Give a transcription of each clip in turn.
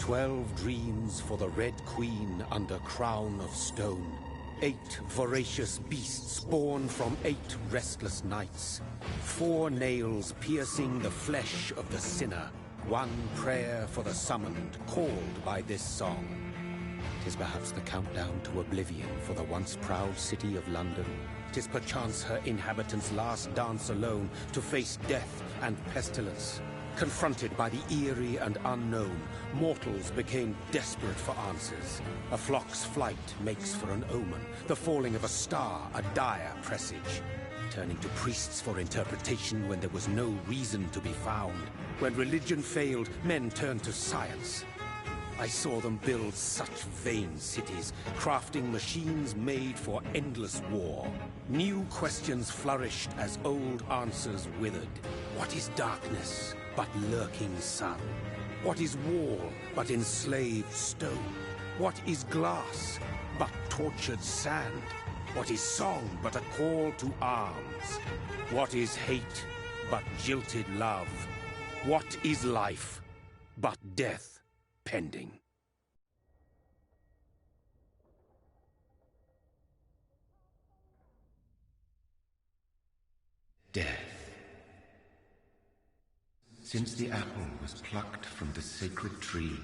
12 dreams for the Red Queen under crown of stone. 8 voracious beasts born from 8 restless nights. 4 nails piercing the flesh of the sinner. 1 prayer for the summoned, called by this song. 'Tis perhaps the countdown to oblivion for the once proud city of London. 'Tis perchance her inhabitants' last dance alone to face death and pestilence. Confronted by the eerie and unknown, mortals became desperate for answers. A flock's flight makes for an omen, the falling of a star a dire presage. Turning to priests for interpretation when there was no reason to be found. When religion failed, men turned to science. I saw them build such vain cities, crafting machines made for endless war. New questions flourished as old answers withered. What is darkness but lurking sun? What is wall but enslaved stone? What is glass but tortured sand? What is song but a call to arms? What is hate but jilted love? What is life but death pending? Death. Since the apple was plucked from the sacred tree,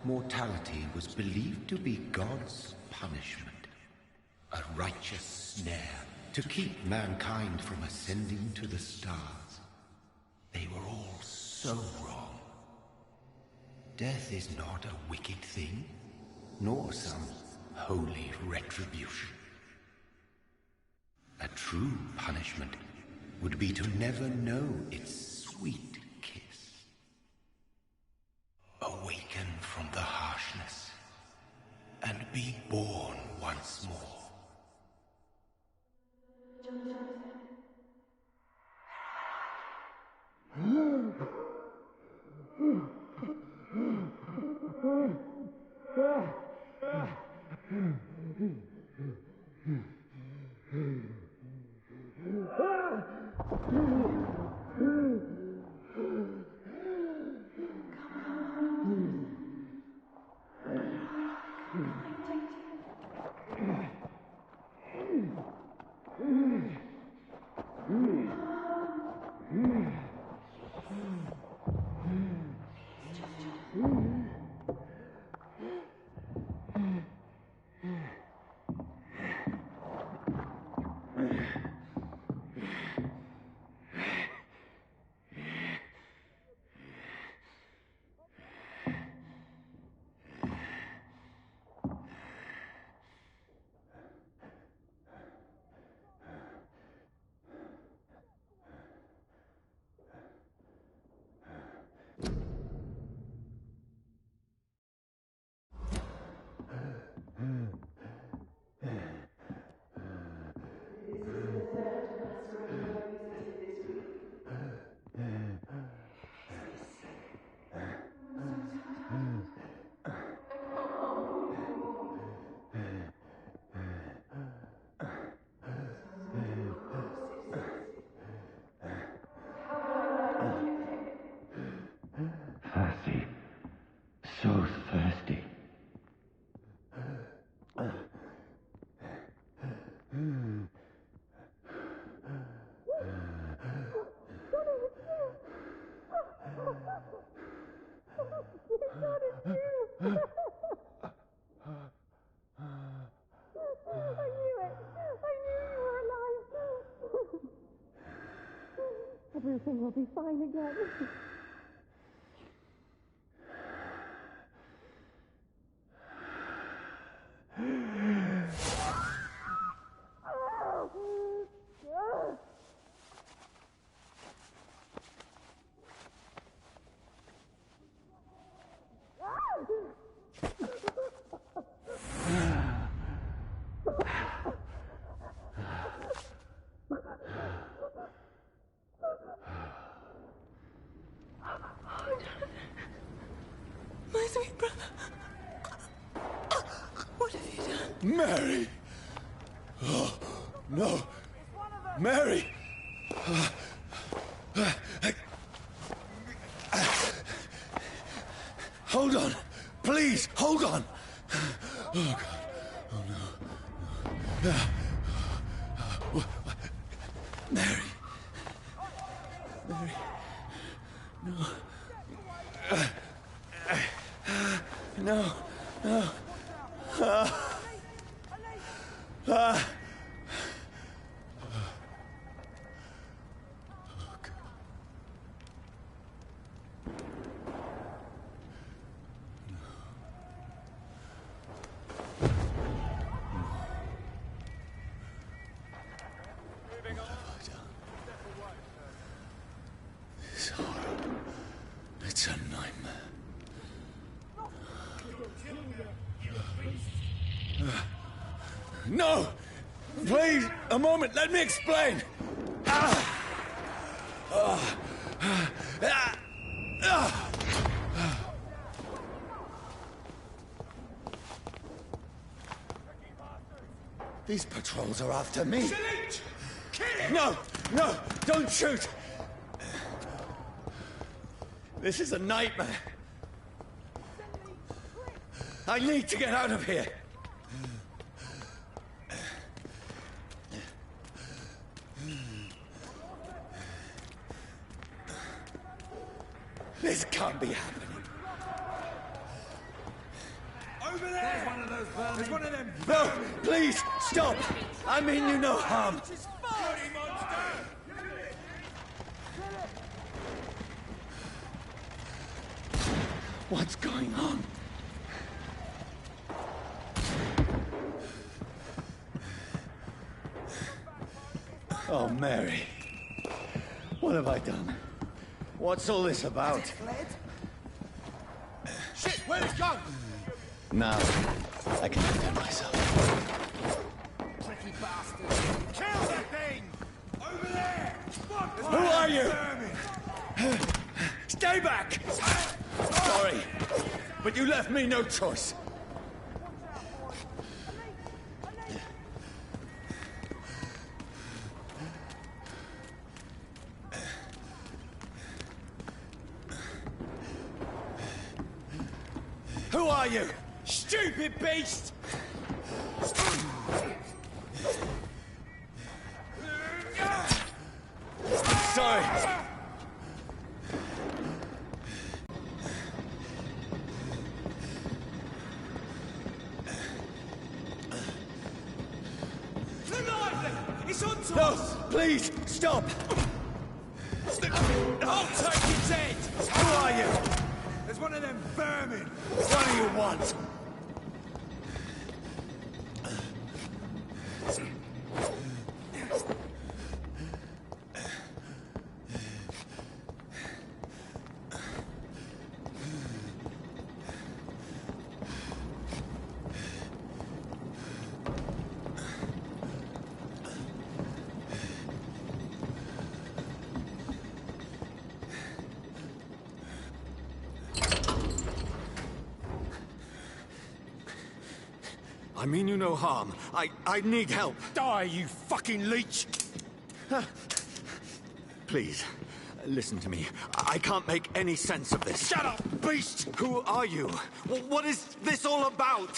mortality was believed to be God's punishment. A righteous snare to keep mankind from ascending to the stars. They were all so wrong. Death is not a wicked thing, nor some holy retribution. A true punishment would be to never know its sweet kiss. Awaken from the harshness and be born once more. Thirsty. So thirsty. Everything will be fine again. My sweet brother. What have you done? Mary! Oh, no. Mary! Hold on. Please, hold on! Oh, God. Oh, no. Mary. Mary. No. No. No. This horror. It's a nightmare. No! Please, a moment, let me explain! These patrols are after me. No! No! Don't shoot! This is a nightmare. I need to get out of here. This can't be happening. Over there! There's one of those vermin. There's one of them. No, please, stop! I mean you no harm. Bloody monster! What's going on? Oh, Mary. What have I done? What's all this about? Shit, where's it gone? Now, I can defend myself. Tricky bastard! Kill that thing! Over there! Fuck! Who are you? Stay back! Sorry, but you left me no choice. Who are you? Stupid beast! Sorry. It's on to No, us! please, stop! I'll take its head! Who are you? There's one of them vermin! What do you want? I mean you no harm. I need help. Die, you fucking leech! Please, listen to me. I can't make any sense of this. Shut up, beast! Who are you? What is this all about?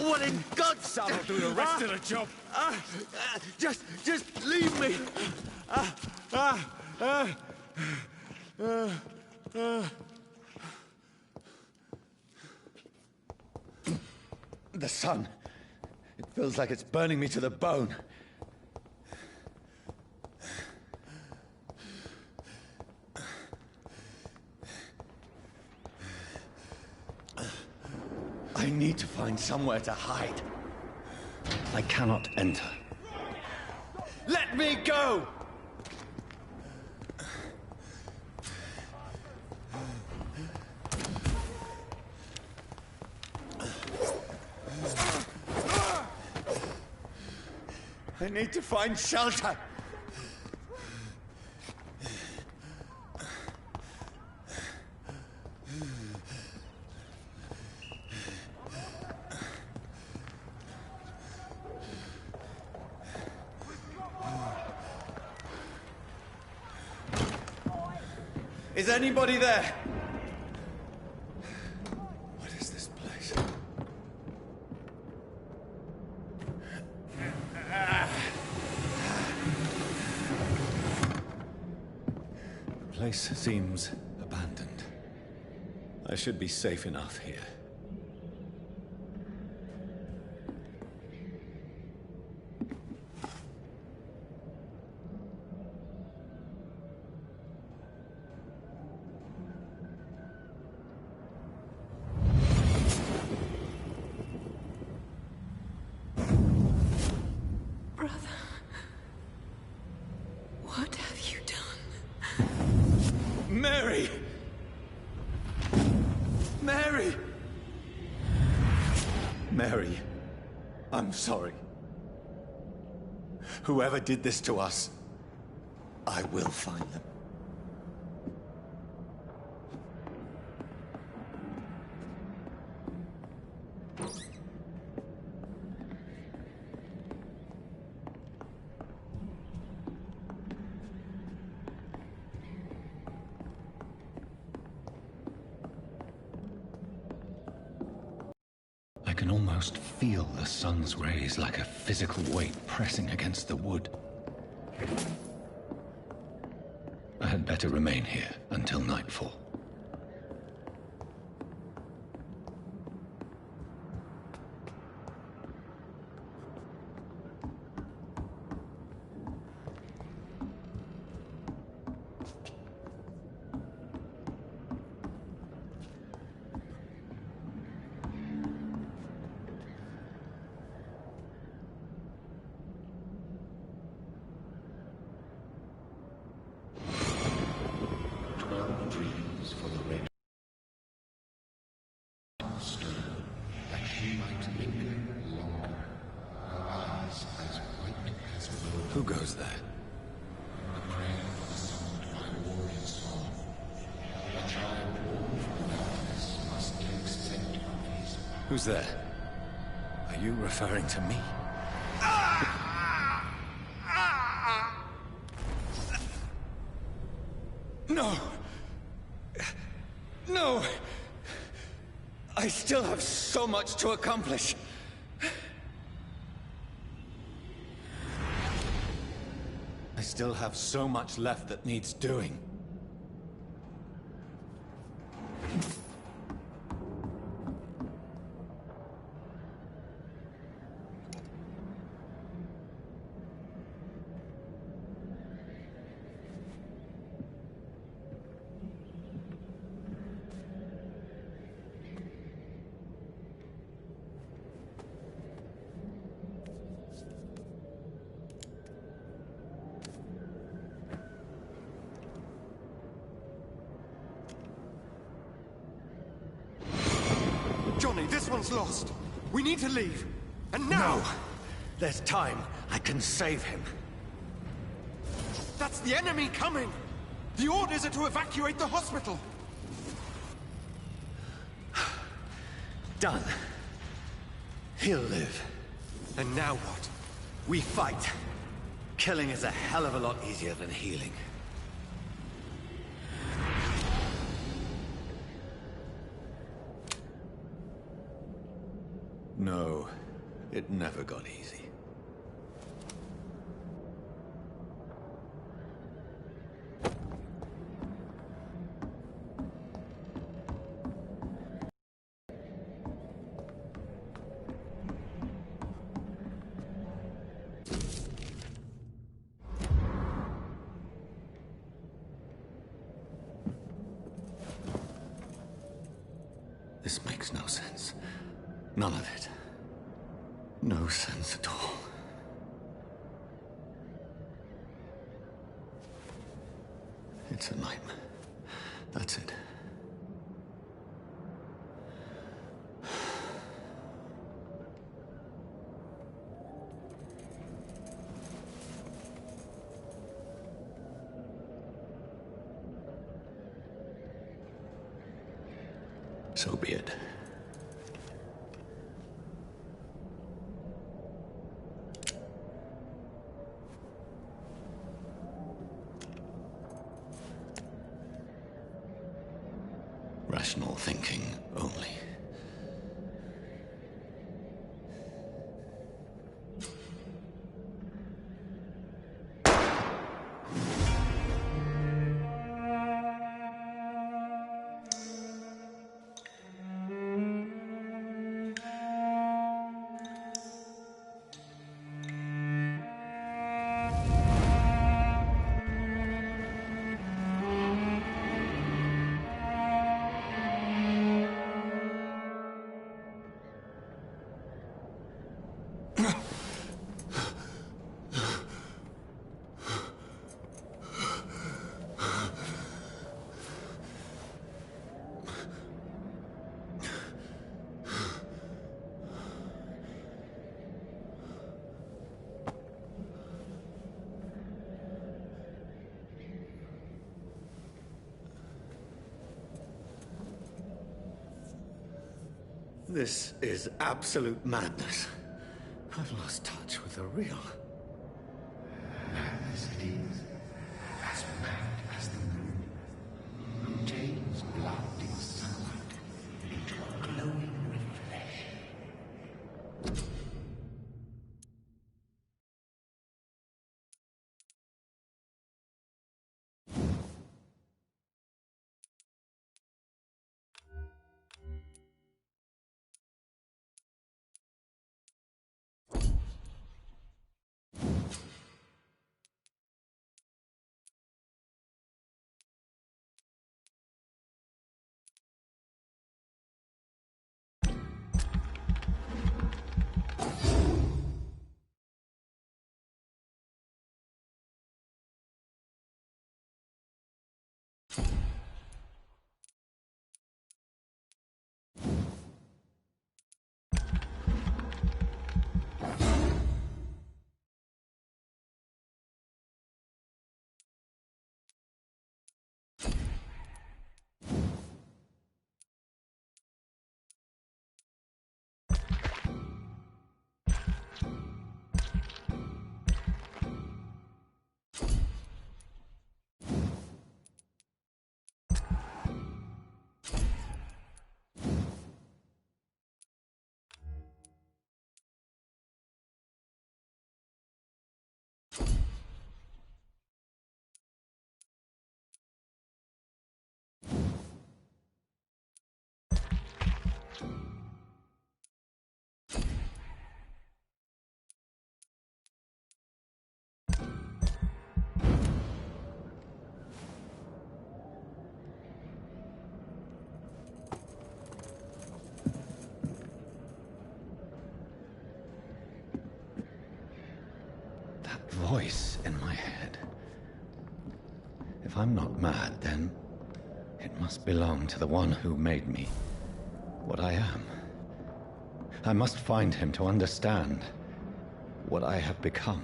What in God's name? I'll do the rest of the job. Just leave me. The sun. It feels like it's burning me to the bone. I need to find somewhere to hide. I cannot enter. Let me go! I need to find shelter. Is anybody there? place seems abandoned. I should be safe enough here. Brother, what have you done? Mary! Mary! Mary, I'm sorry. Whoever did this to us, I will find them. I can almost feel the sun's rays like a physical weight pressing against the wood. I had better remain here until nightfall. Dreams for the red stone, that she might linger longer, her eyes as white as gold. Who goes there? A prayer sung by warrior's song. A child born from darkness must take scent of his. Who's there? Are you referring to me? No! No! I still have so much to accomplish. I still have so much left that needs doing. Johnny, this one's lost. We need to leave. And now! No! There's time. I can save him. That's the enemy coming! The orders are to evacuate the hospital! Done. He'll live. And now what? We fight. Killing is a hell of a lot easier than healing. No, it never got easy. This makes no sense. None of it. No sense at all. It's a nightmare. That's it. So be it. Rational thinking only. This is absolute madness. I've lost touch with the real. Madness it is, as mad as the moon, who turns blinding sunlight into a glowing reflection. Voice in my head. If I'm not mad, then it must belong to the one who made me what I am. I must find him to understand what I have become.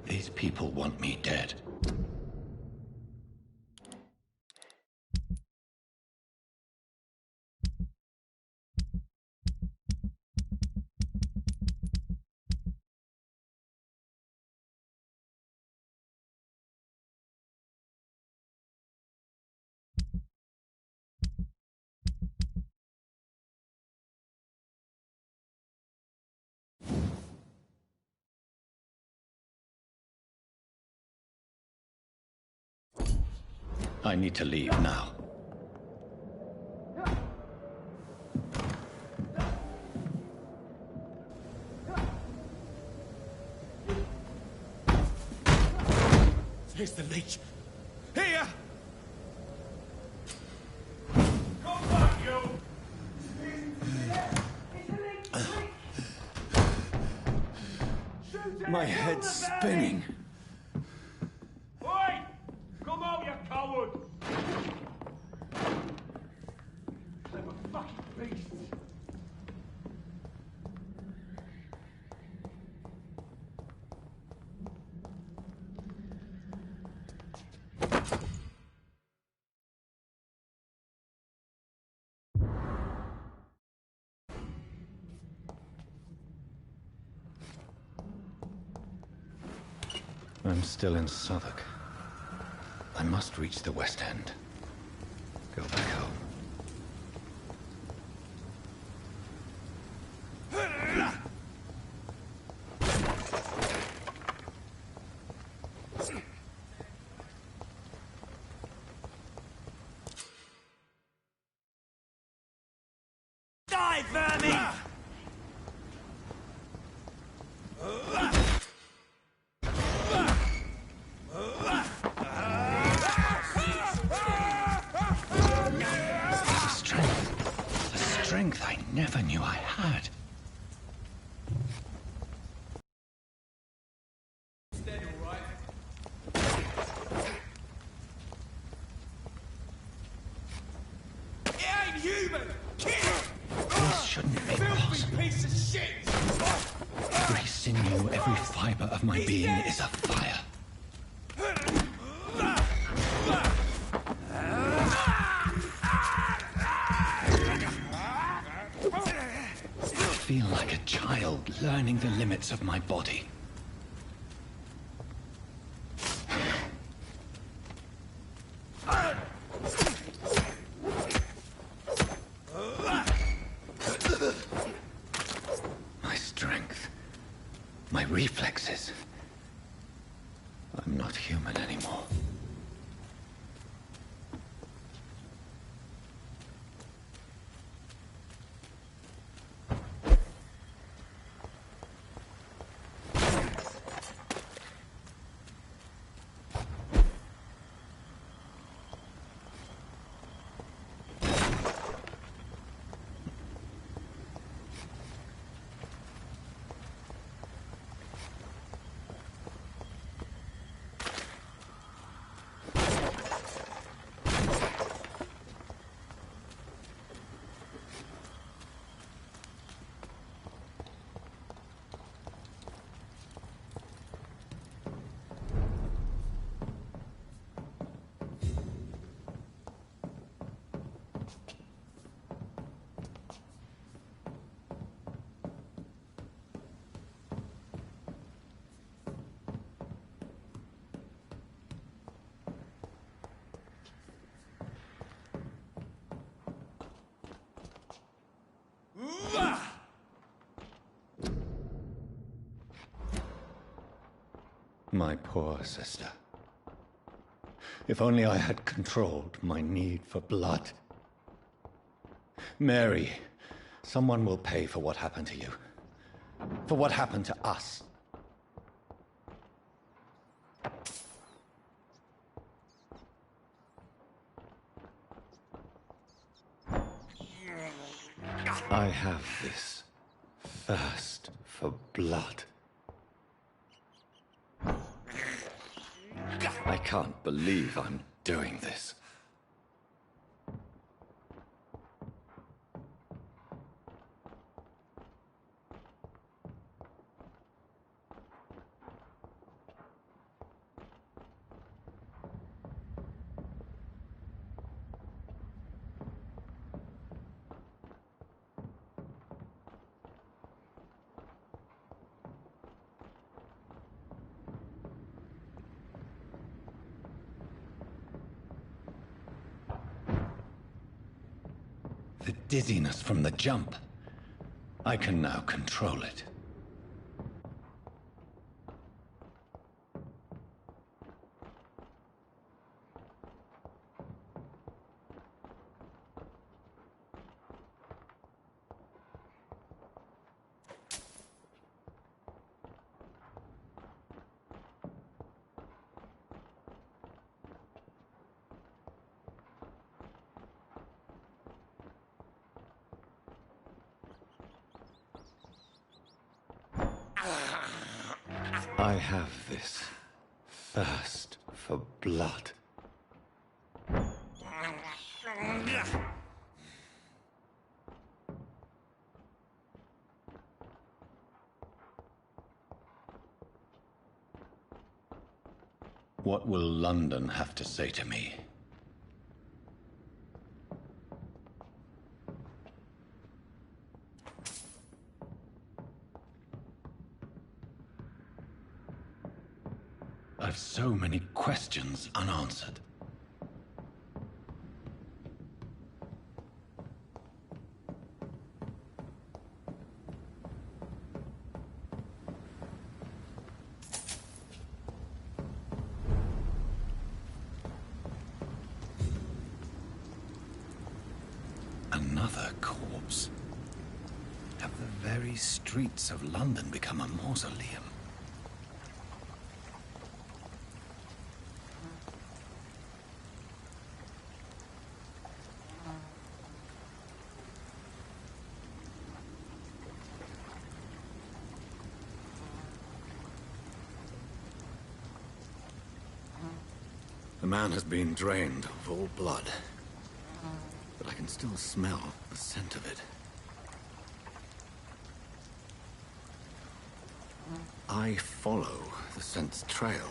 These people want me dead. I need to leave now. Here's the leech. Here! Come back, you! My head's spinning. Oi! Come out, you coward! Clever fucking beasts! I'm still in Southwark. I must reach the West End. Go back home. Die, vermin! Strength I never knew I had. Every fiber of my being is afire. I feel like a child learning the limits of my body. My strength, my reflexes. I'm not human anymore. My poor sister. If only I had controlled my need for blood. Mary, someone will pay for what happened to you. For what happened to us. I have this thirst for blood. I can't believe I'm doing this. The dizziness from the jump. I can now control it. I have this thirst for blood. What will London have to say to me? I've so many questions unanswered. Another corpse. Have the very streets of London become a mausoleum? The man has been drained of all blood, but I can still smell the scent of it. I follow the scent's trail,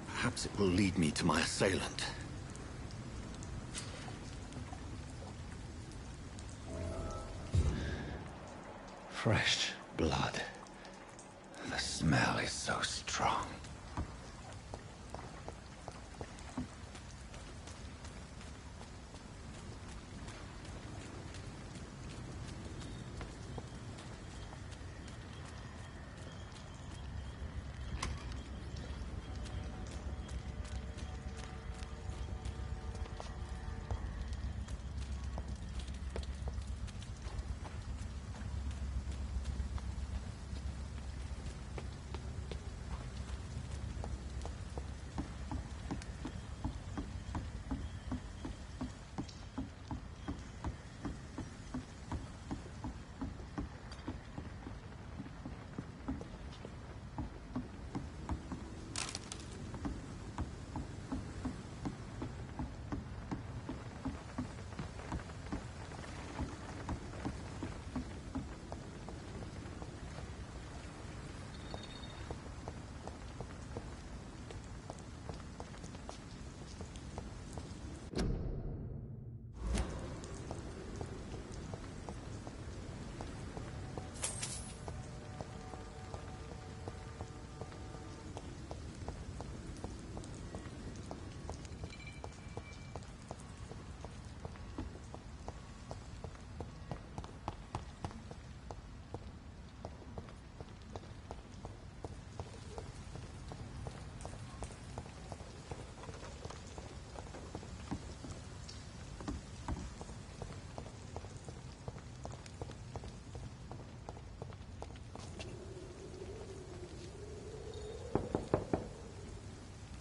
perhaps it will lead me to my assailant. Fresh blood. The smell is so strong.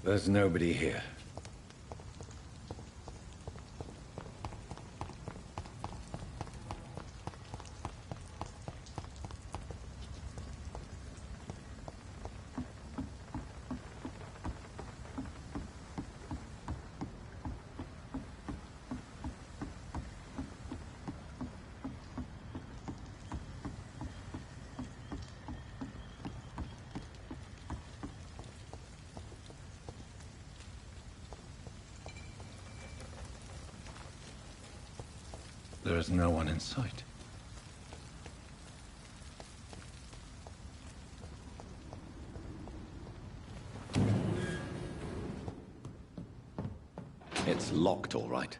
There's nobody here. There is no one in sight. It's locked, all right.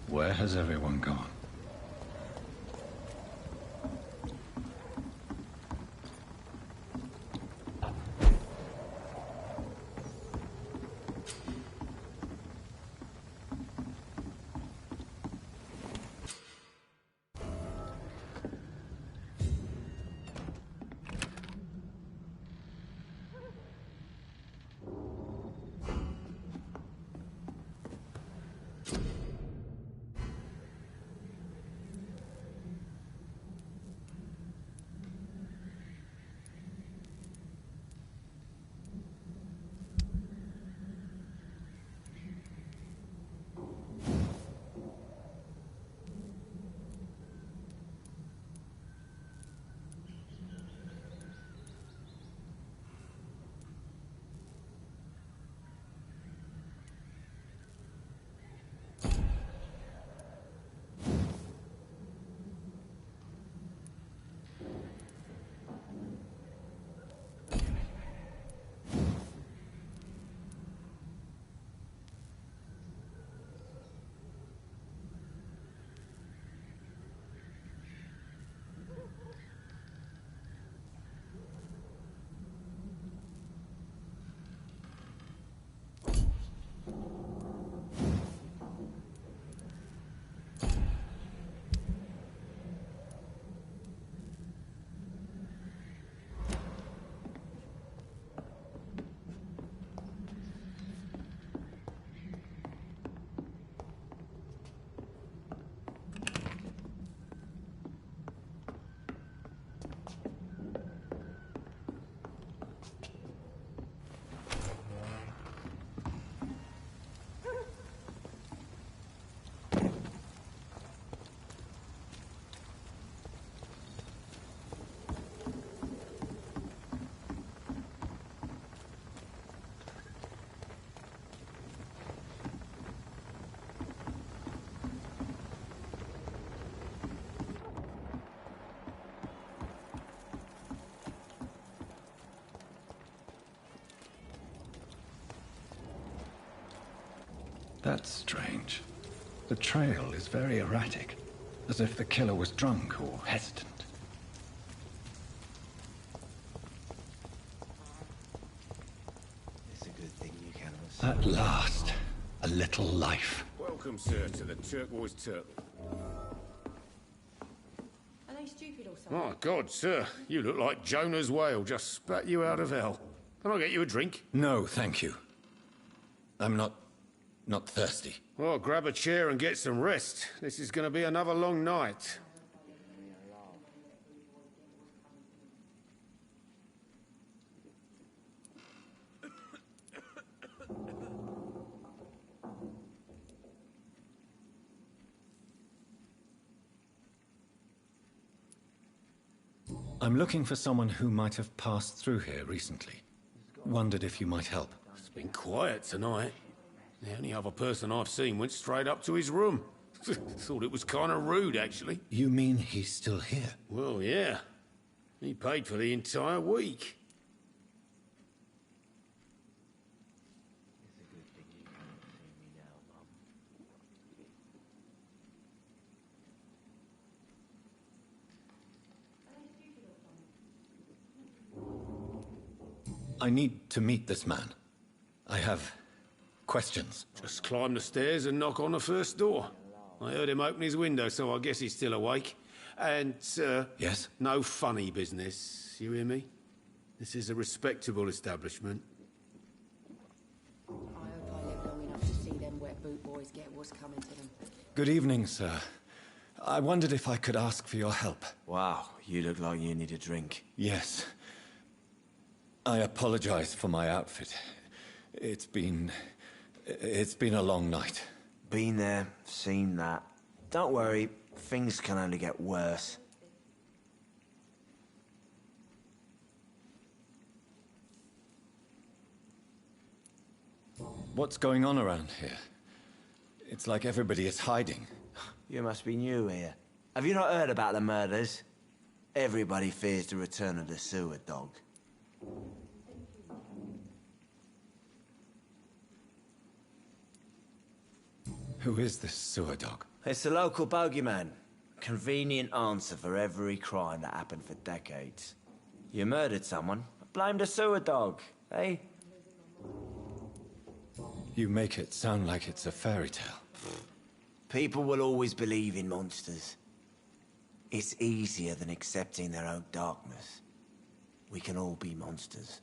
Where has everyone gone? That's strange. The trail is very erratic, as if the killer was drunk or hesitant. It's a good thing you cannot. At last, a little life. Welcome, sir, to the Turquoise Turtle. Are they stupid or something? My God, sir, you look like Jonah's whale just spat you out of hell. Can I get you a drink? No, thank you. I'm not thirsty. Well, grab a chair and get some rest. This is going to be another long night. I'm looking for someone who might have passed through here recently. Wondered if you might help. It's been quiet tonight. The only other person I've seen went straight up to his room. Thought it was kind of rude, actually. You mean he's still here? Well, yeah. He paid for the entire week. It's a good thing you can't see me now, Mum. I need to meet this man. I have questions. Just climb the stairs and knock on the first door. I heard him open his window, so I guess he's still awake. And, sir... Yes? No funny business, you hear me? This is a respectable establishment. I hope I live long enough to see them wet boot boys get what's coming to them. Good evening, sir. I wondered if I could ask for your help. Wow, you look like you need a drink. Yes. I apologize for my outfit. It's been a long night. Been there, seen that. Don't worry, things can only get worse. What's going on around here? It's like everybody is hiding. You must be new here. Have you not heard about the murders? Everybody fears the return of the sewer dog. Who is this sewer dog? It's the local bogeyman. Convenient answer for every crime that happened for decades. You murdered someone, blame the sewer dog, eh? You make it sound like it's a fairy tale. People will always believe in monsters. It's easier than accepting their own darkness. We can all be monsters.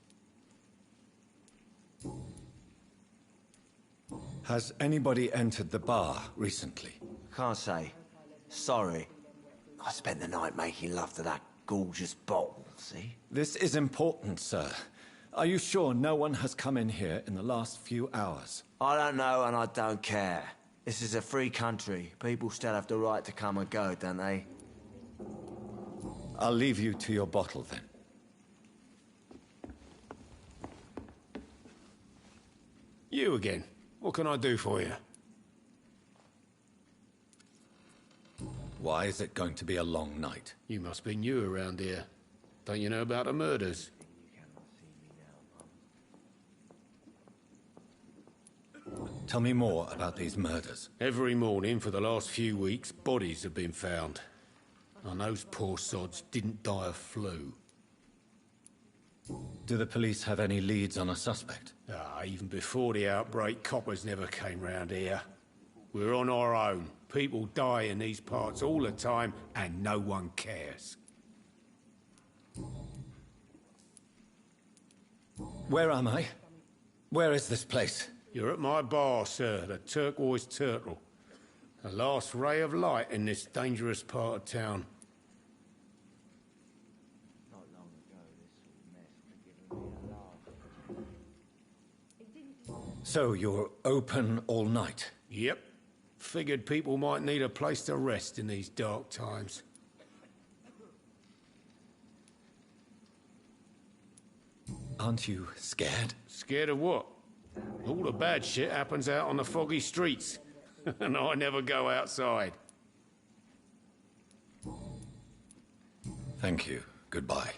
Has anybody entered the bar recently? Can't say. Sorry. I spent the night making love to that gorgeous bottle, see? This is important, sir. Are you sure no one has come in here in the last few hours? I don't know and I don't care. This is a free country. People still have the right to come and go, don't they? I'll leave you to your bottle then. You again. What can I do for you? Why is it going to be a long night? You must be new around here. Don't you know about the murders? Tell me more about these murders. Every morning for the last few weeks, bodies have been found. And those poor sods didn't die of flu. Do the police have any leads on a suspect? Even before the outbreak, coppers never came round here. We're on our own. People die in these parts all the time, and no one cares. Where am I? Where is this place? You're at my bar, sir, the Turquoise Turtle. The last ray of light in this dangerous part of town. Not long ago, this sort of mess had given me a laugh. So you're open all night? Yep. Figured people might need a place to rest in these dark times. Aren't you scared? Scared of what? All the bad shit happens out on the foggy streets. And I never go outside. Thank you. Goodbye.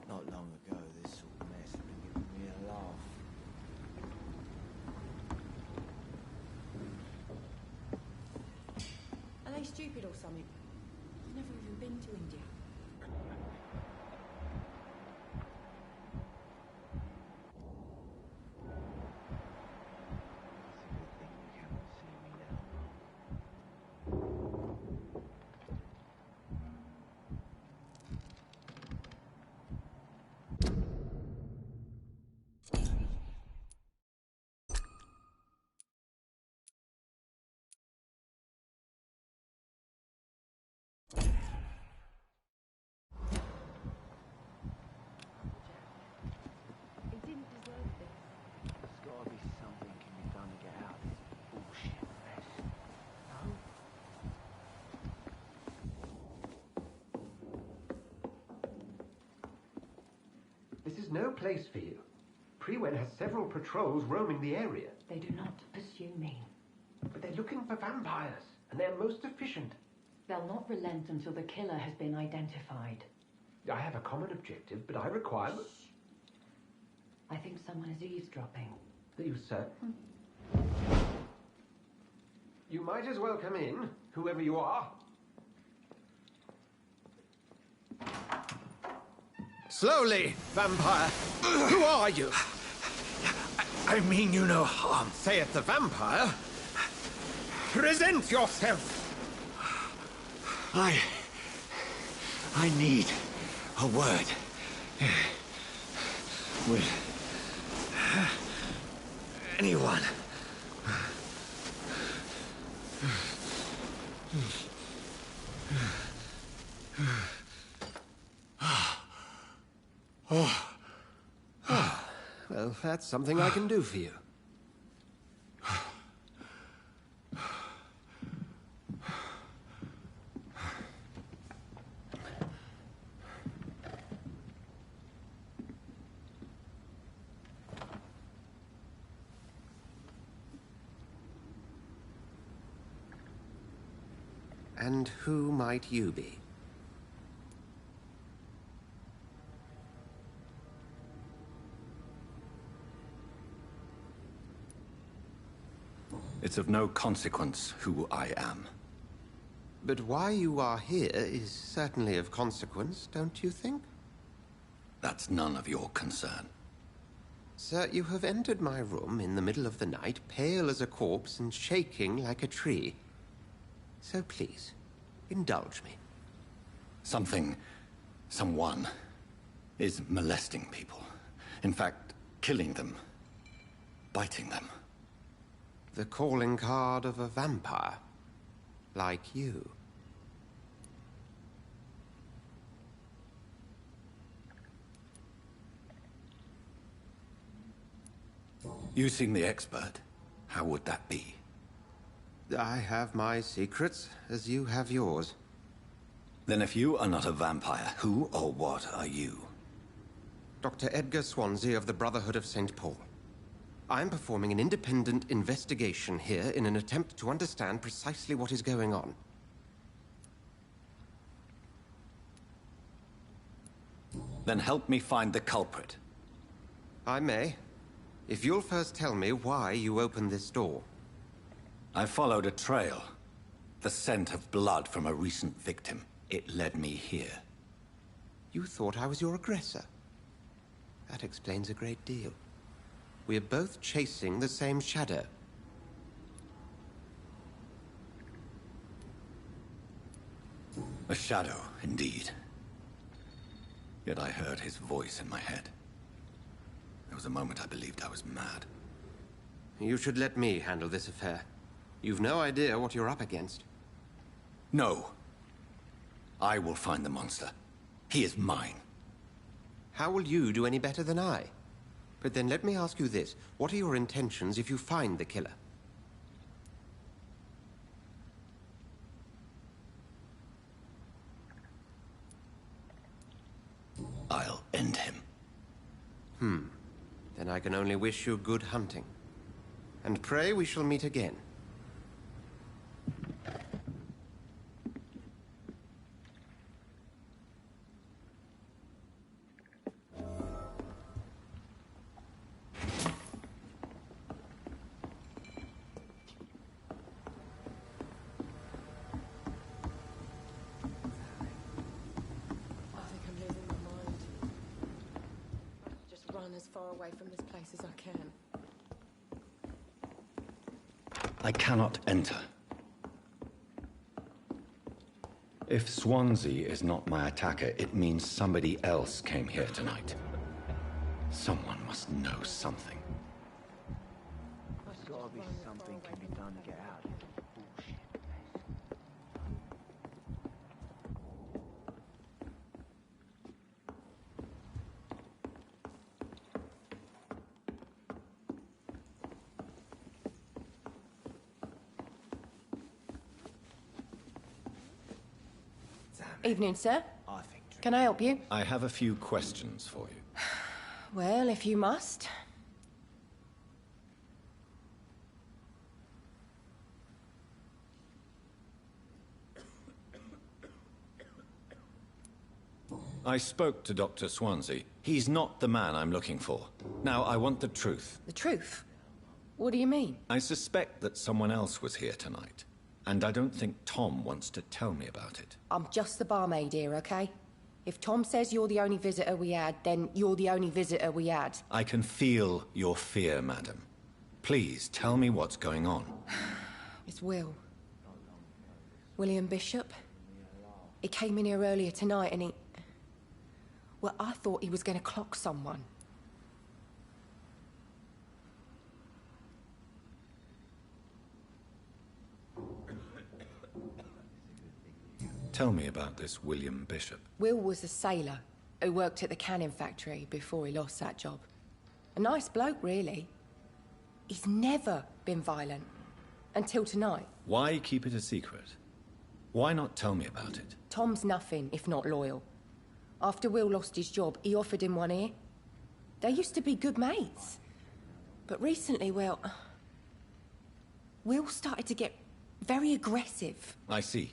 Not long ago, this sort of mess had given me a laugh. or something. I've never even been to India. This is no place for you. Prewen has several patrols roaming the area. They do not pursue me. But they're looking for vampires, and they're most efficient. They'll not relent until the killer has been identified. I have a common objective, but I require... I think someone is eavesdropping. Are you certain? You might as well come in, whoever you are. Slowly, vampire. Who are you? I mean you no harm. Saith the vampire. Present yourself. I need a word with anyone. Well, that's something I can do for you. And who might you be? It's of no consequence who I am. But why you are here is certainly of consequence, don't you think? That's none of your concern. Sir, you have entered my room in the middle of the night, pale as a corpse and shaking like a tree. So please, indulge me. Someone is molesting people. In fact, killing them. Biting them. The calling card of a vampire. Like you. You seem the expert. How would that be? I have my secrets, as you have yours. Then if you are not a vampire, who or what are you? Dr. Edgar Swansea of the Brotherhood of St. Paul. I'm performing an independent investigation here in an attempt to understand precisely what is going on. Then help me find the culprit. I may. If you'll first tell me why you opened this door. I followed a trail. The scent of blood from a recent victim. It led me here. You thought I was your aggressor. That explains a great deal. We are both chasing the same shadow. A shadow, indeed. Yet I heard his voice in my head. There was a moment I believed I was mad. You should let me handle this affair. You've no idea what you're up against. No. I will find the monster. He is mine. How will you do any better than I? But then let me ask you this. What are your intentions if you find the killer? I'll end him. Then I can only wish you good hunting. And pray we shall meet again. as far away from this place as I can. I cannot enter. If Swansea is not my attacker, it means somebody else came here tonight. Someone must know something. There's gotta be something can be done to get out of this bullshit mess. Evening, sir. I think Can I help you? I have a few questions for you. Well, if you must. I spoke to Dr. Swansea. He's not the man I'm looking for. Now, I want the truth. The truth? What do you mean? I suspect that someone else was here tonight, and I don't think Tom wants to tell me about it. I'm just the barmaid here, okay? If Tom says you're the only visitor we had, then you're the only visitor we had. I can feel your fear, madam. Please, tell me what's going on. It's Will. William Bishop. He came in here earlier tonight and he... Well, I thought he was going to clock someone. Tell me about this William Bishop. Will was a sailor who worked at the cannon factory before he lost that job. A nice bloke, really. He's never been violent. Until tonight. Why keep it a secret? Why not tell me about it? Tom's nothing if not loyal. After Will lost his job, he offered him one ear. They used to be good mates. But recently, well... Will started to get very aggressive. I see.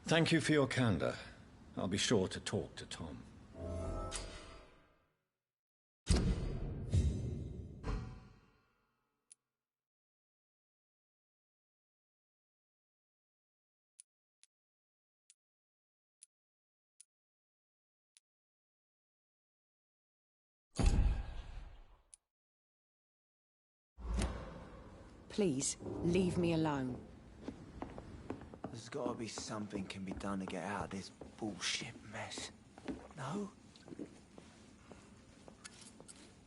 Thank you for your candor. I'll be sure to talk to Tom. Please, leave me alone. There's gotta be something can be done to get out of this bullshit mess. No?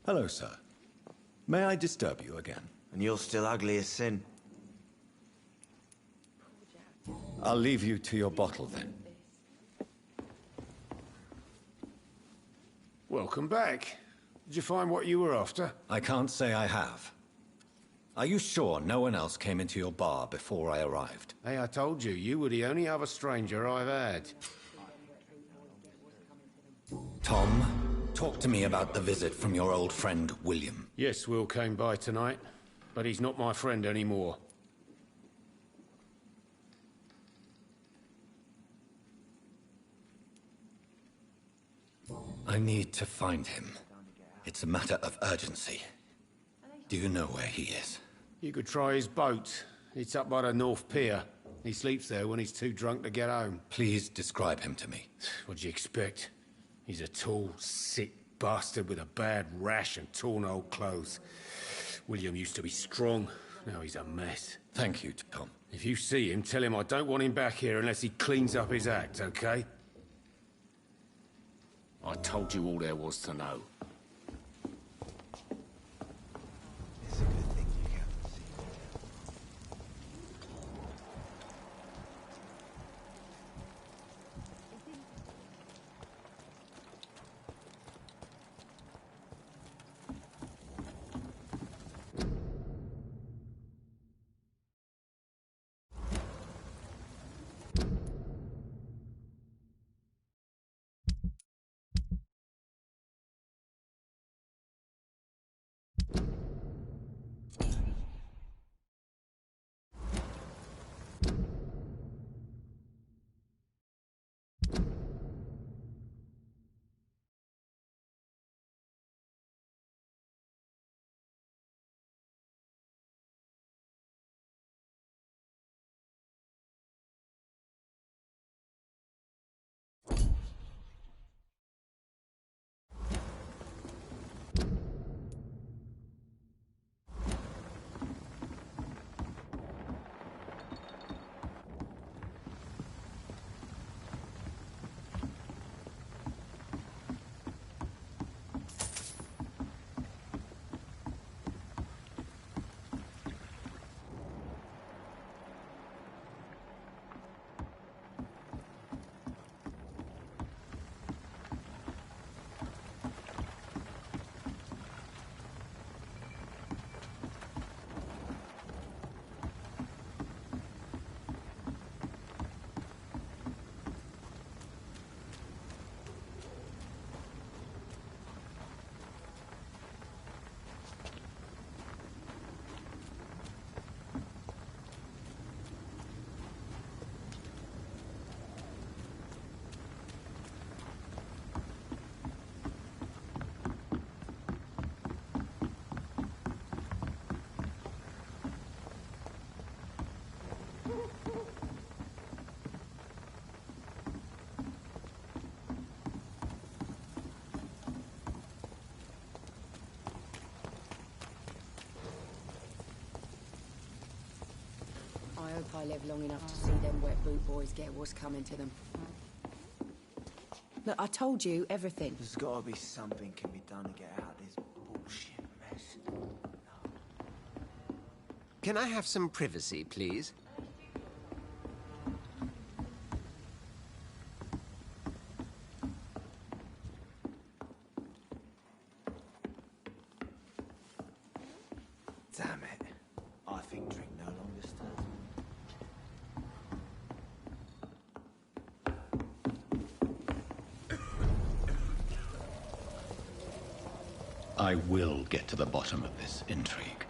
Hello, sir. May I disturb you again? And you're still ugly as sin. I'll leave you to your bottle, then. Welcome back. Did you find what you were after? I can't say I have. Are you sure no one else came into your bar before I arrived? Hey, I told you, you were the only other stranger I've had. Tom, talk to me about the visit from your old friend, William. Yes, Will came by tonight, but he's not my friend anymore. I need to find him. It's a matter of urgency. Do you know where he is? You could try his boat. It's up by the North Pier. He sleeps there when he's too drunk to get home. Please describe him to me. What'd you expect? He's a tall, sick bastard with a bad rash and torn old clothes. William used to be strong. Now he's a mess. Thank you, Tom. If you see him, tell him I don't want him back here unless he cleans up his act, okay? I told you all there was to know. if I live long enough to see them wet boot boys get what's coming to them. Look, I told you everything. There's gotta be something can be done to get out of this bullshit mess. Can I have some privacy, please? Damn it. I think drink no longer stirs me. I will get to the bottom of this intrigue.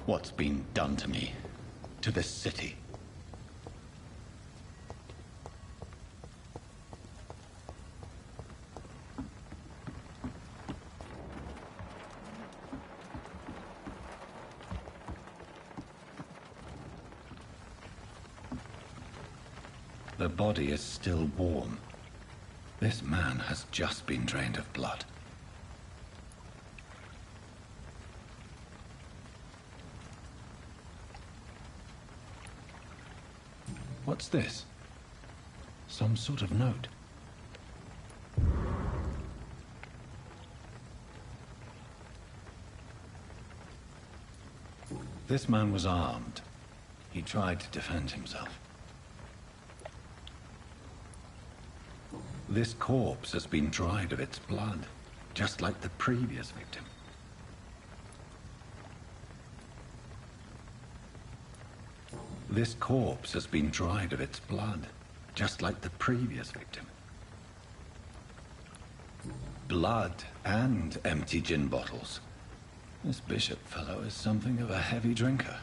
What's been done to me, to this city. The body is still warm. This man has just been drained of blood. What's this? Some sort of note. This man was armed. He tried to defend himself. This corpse has been dried of its blood, just like the previous victim. This corpse has been dried of its blood, just like the previous victim. Blood and empty gin bottles. This bishop fellow is something of a heavy drinker.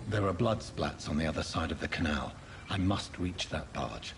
There are blood splats on the other side of the canal. I must reach that barge.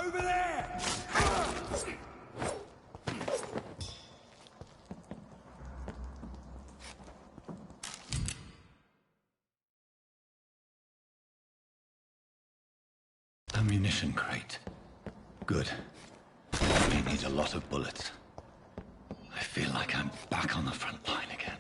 Over there! Ammunition crate. Good. We need a lot of bullets. I feel like I'm back on the front line again.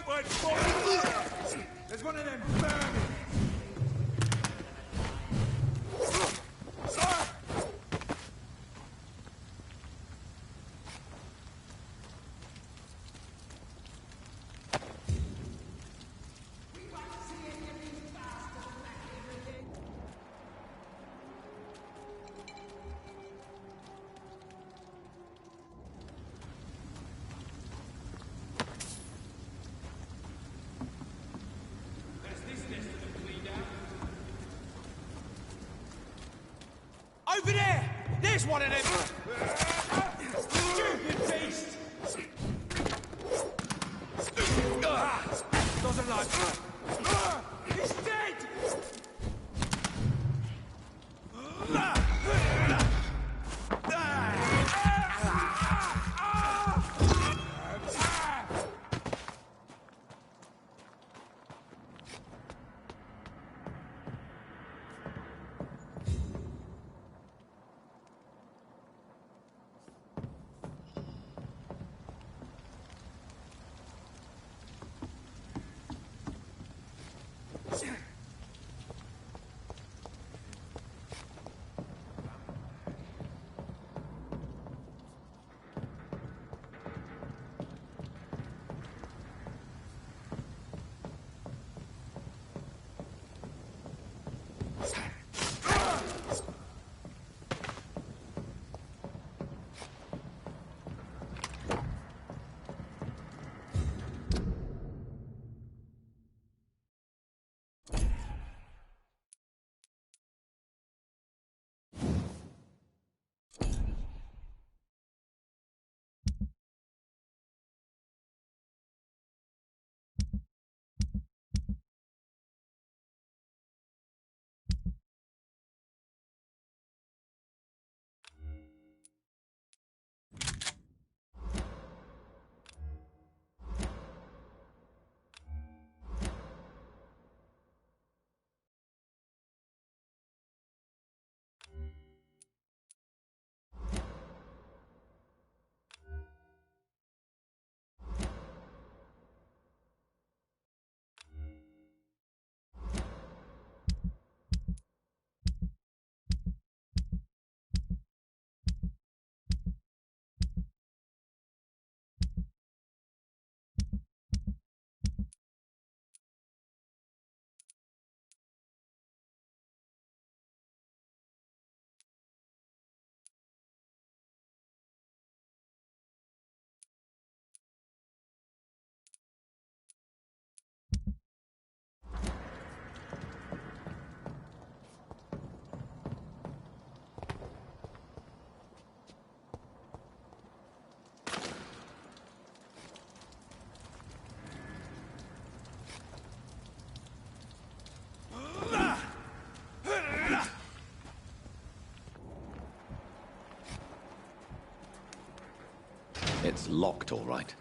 my spot! There's one of them burning! Over there! There's one of them! Stupid beast! Doesn't like... He's dead! It's locked, all right.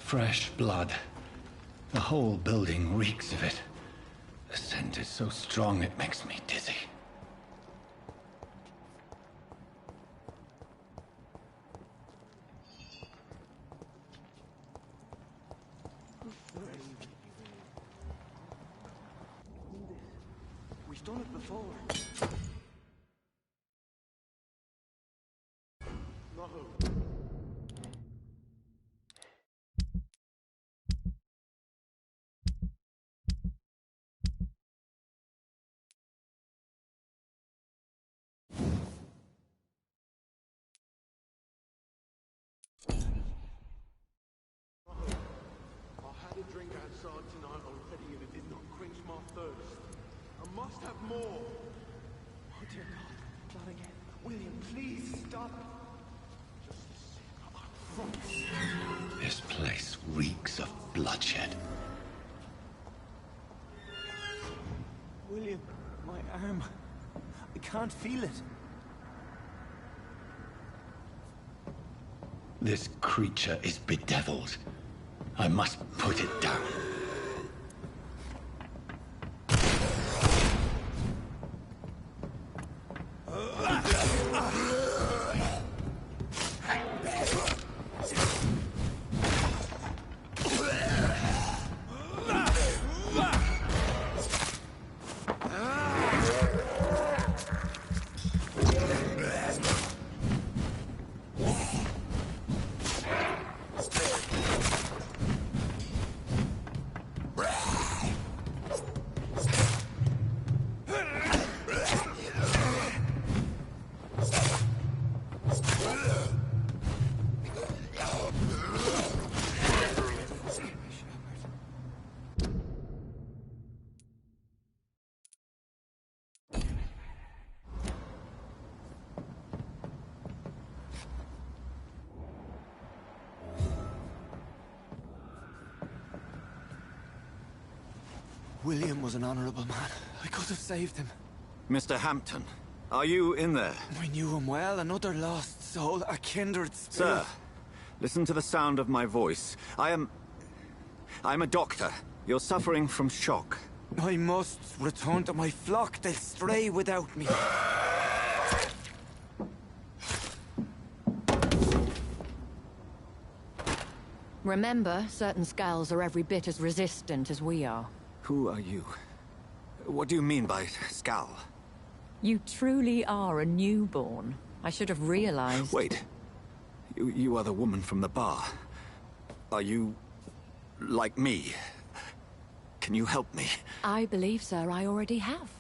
Fresh blood. The whole building reeks of it. The scent is so strong it makes me dizzy. We've done it before. No. I had a drink outside tonight already and it did not quench my thirst. I must have more. Oh dear God, not again. William, please stop. Just a sec, I promise. This place reeks of bloodshed. William, my arm. I can't feel it. This creature is bedeviled. I must put it down. William was an honorable man. I could have saved him. Mr. Hampton, are you in there? I knew him well, another lost soul, a kindred spirit. Sir, listen to the sound of my voice. I'm a doctor. You're suffering from shock. I must return to my flock. They'll stray without me. Remember, certain skulls are every bit as resistant as we are. Who are you? What do you mean by Skal? You truly are a newborn. I should have realized. Wait. You are the woman from the bar. Are you... like me? Can you help me? I believe, sir, I already have.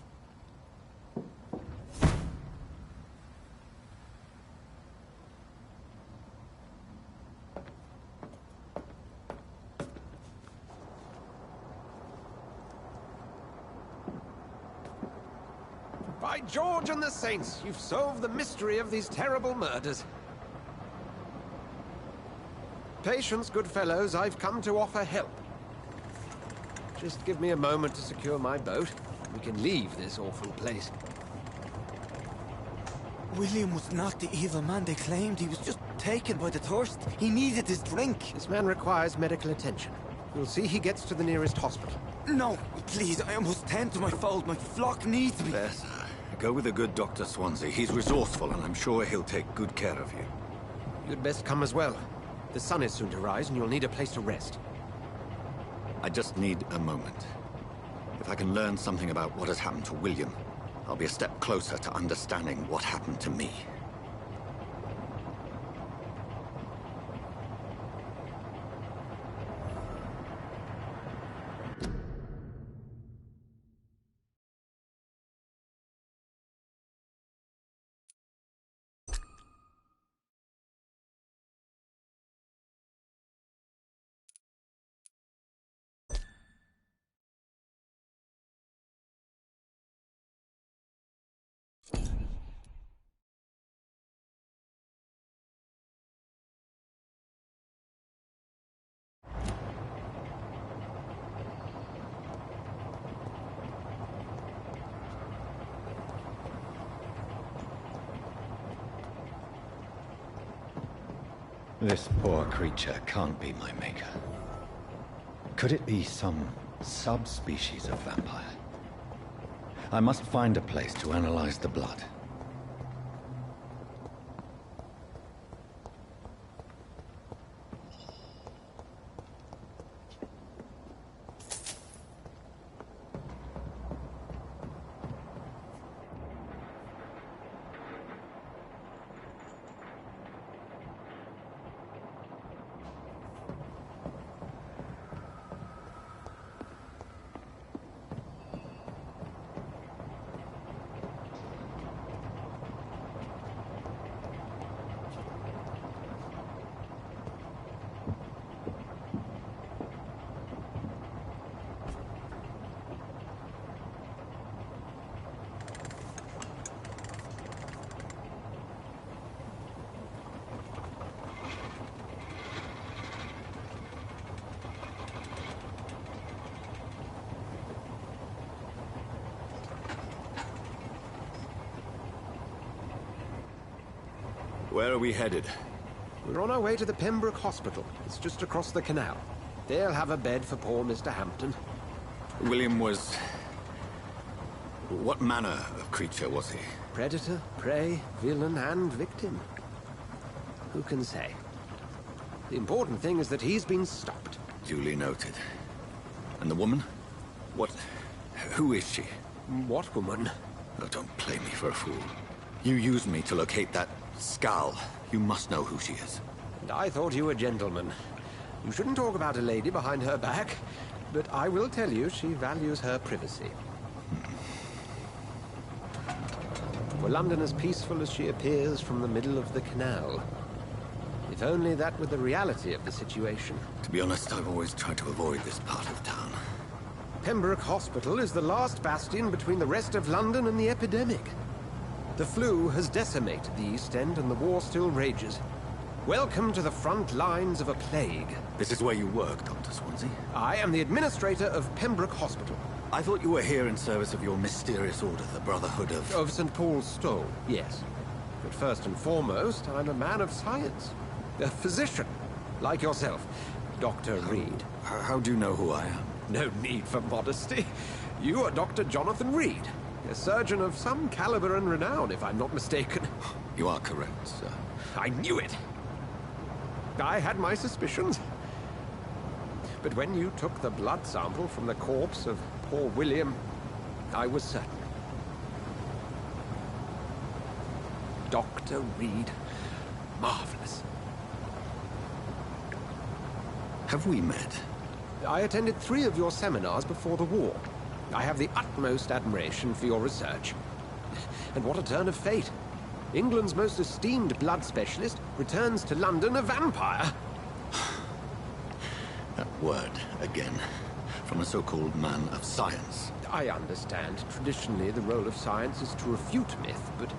By George and the Saints, you've solved the mystery of these terrible murders. Patience, good fellows, I've come to offer help. Just give me a moment to secure my boat. We can leave this awful place. William was not the evil man they claimed. He was just taken by the thirst. He needed his drink. This man requires medical attention. You'll see he gets to the nearest hospital. No, please, I must tend to my fold. My flock needs me. There, sir. Go with the good Dr. Swansea. He's resourceful, and I'm sure he'll take good care of you. You'd best come as well. The sun is soon to rise, and you'll need a place to rest. I just need a moment. If I can learn something about what has happened to William, I'll be a step closer to understanding what happened to me. This poor creature can't be my maker. Could it be some subspecies of vampire? I must find a place to analyze the blood. Where are we headed? We're on our way to the Pembroke Hospital. It's just across the canal. They'll have a bed for poor Mr. Hampton. William was... What manner of creature was he? Predator, prey, villain, and victim. Who can say? The important thing is that he's been stopped. Duly noted. And the woman? What... Who is she? What woman? Oh, don't play me for a fool. You used me to locate that skull. You must know who she is. And I thought you a gentleman. You shouldn't talk about a lady behind her back, but I will tell you she values her privacy. Were London as peaceful as she appears from the middle of the canal? If only that were the reality of the situation. To be honest, I've always tried to avoid this part of town. Pembroke Hospital is the last bastion between the rest of London and the epidemic. The flu has decimated the East End and the war still rages. Welcome to the front lines of a plague. This is where you work, Dr. Swansea? I am the administrator of Pembroke Hospital. I thought you were here in service of your mysterious order, the Brotherhood of... Of St. Paul's Stole, yes. But first and foremost, I'm a man of science. A physician, like yourself, Dr. Reed. How do you know who I am? No need for modesty. You are Dr. Jonathan Reed. A surgeon of some caliber and renown, if I'm not mistaken. You are correct, sir. I knew it! I had my suspicions. But when you took the blood sample from the corpse of poor William, I was certain. Dr. Reed. Marvelous. Have we met? I attended 3 of your seminars before the war. I have the utmost admiration for your research. And what a turn of fate. England's most esteemed blood specialist returns to London a vampire. That word, again. From a so-called man of science. I understand. Traditionally, the role of science is to refute myth, but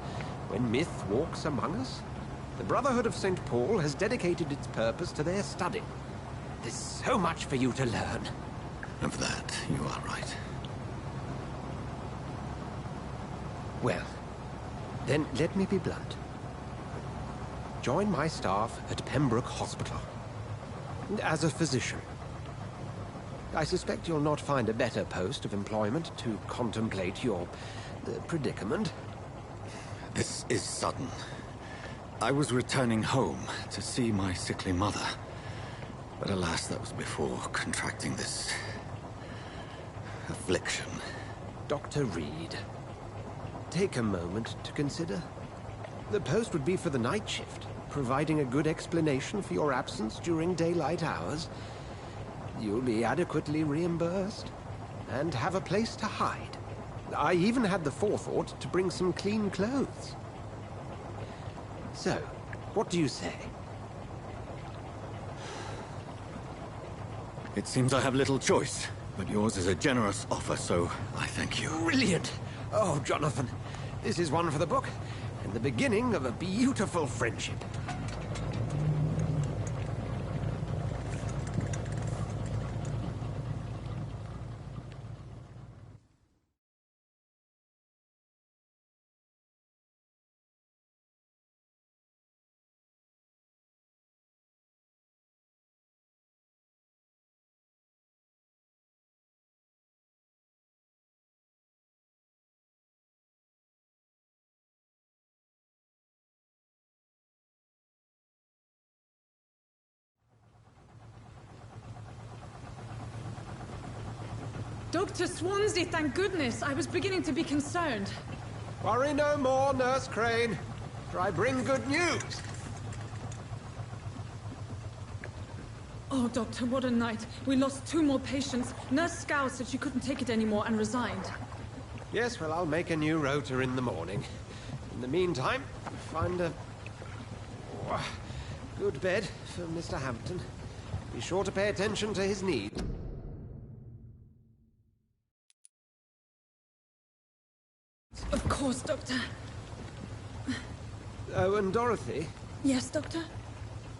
when myth walks among us, the Brotherhood of St. Paul has dedicated its purpose to their study. There's so much for you to learn. And for that, you are right. Well, then let me be blunt. Join my staff at Pembroke Hospital. As a physician. I suspect you'll not find a better post of employment to contemplate your predicament. This is sudden. I was returning home to see my sickly mother. But alas, that was before contracting this... affliction. Dr. Reed, take a moment to consider. The post would be for the night shift, providing a good explanation for your absence during daylight hours. You'll be adequately reimbursed, and have a place to hide. I even had the forethought to bring some clean clothes. So, what do you say? It seems I have little choice, but yours is a generous offer, so I thank you. Brilliant! Oh, Jonathan, this is one for the book, and the beginning of a beautiful friendship. Dr. Swansea, thank goodness. I was beginning to be concerned. Worry no more, Nurse Crane, for I bring good news. Oh, Doctor, what a night. We lost 2 more patients. Nurse Scow said she couldn't take it anymore and resigned. Yes, well, I'll make a new rota in the morning. In the meantime, find a good bed for Mr. Hampton. Be sure to pay attention to his needs. Of course, Doctor. Oh, and Dorothy? Yes, Doctor?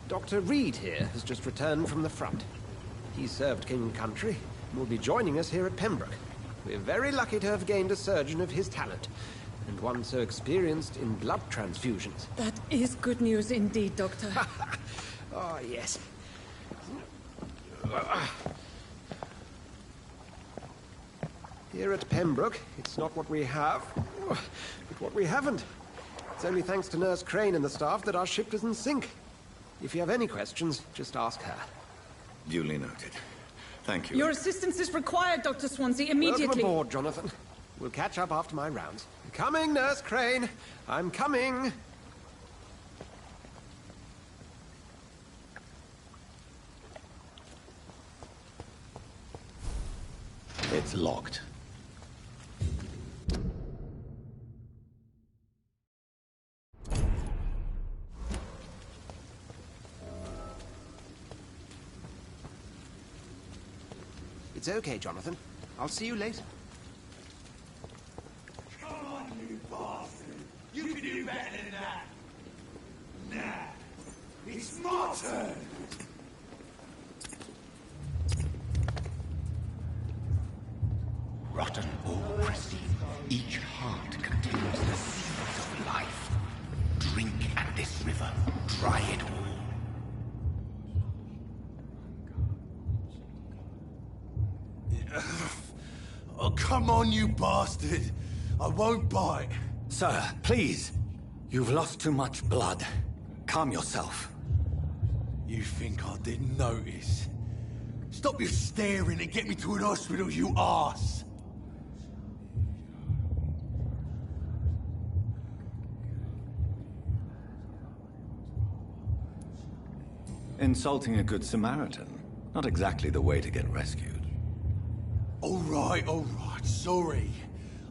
Dr. Reed here has just returned from the front. He served King and Country and will be joining us here at Pembroke. We're very lucky to have gained a surgeon of his talent, and one so experienced in blood transfusions. That is good news indeed, Doctor. Oh, yes. Here at Pembroke, it's not what we have, but what we haven't. It's only thanks to Nurse Crane and the staff that our ship doesn't sink. If you have any questions, just ask her. Duly noted. Thank you. Your assistance is required, Dr. Swansea, immediately. Welcome aboard, Jonathan. We'll catch up after my rounds. Coming, Nurse Crane. I'm coming. It's locked. It's okay, Jonathan. I'll see you later. Come on, you bastard! You can do better than that! Nah, it's my turn! Rotten or pristine, each heart contains the seeds of life. Drink at this river, dry it all. Oh, come on, you bastard! I won't bite! Sir, please! You've lost too much blood. Calm yourself. You think I didn't notice? Stop your staring and get me to an hospital, you arse! Insulting a good Samaritan. Not exactly the way to get rescued. All right, sorry.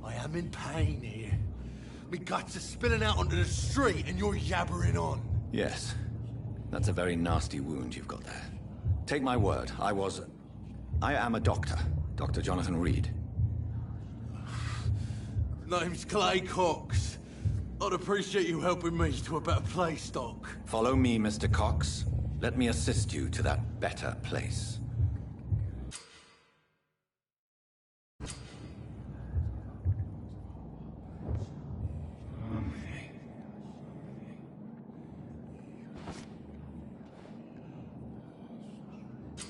I am in pain here. Me guts are spilling out onto the street and you're yabbering on. Yes. That's a very nasty wound you've got there. Take my word, I am a doctor. Dr. Jonathan Reed. Name's Clay Cox. I'd appreciate you helping me to a better place, Doc. Follow me, Mr. Cox. Let me assist you to that better place.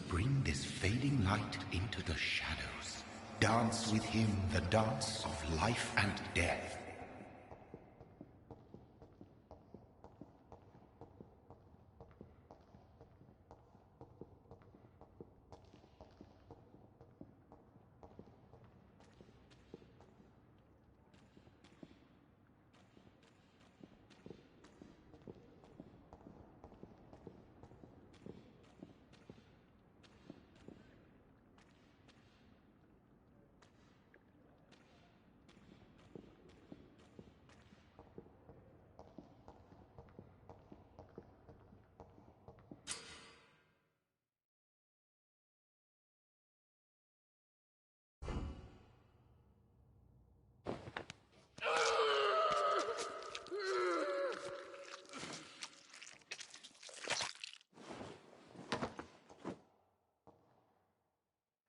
Bring this fading light into the shadows. Dance with him the dance of life and death.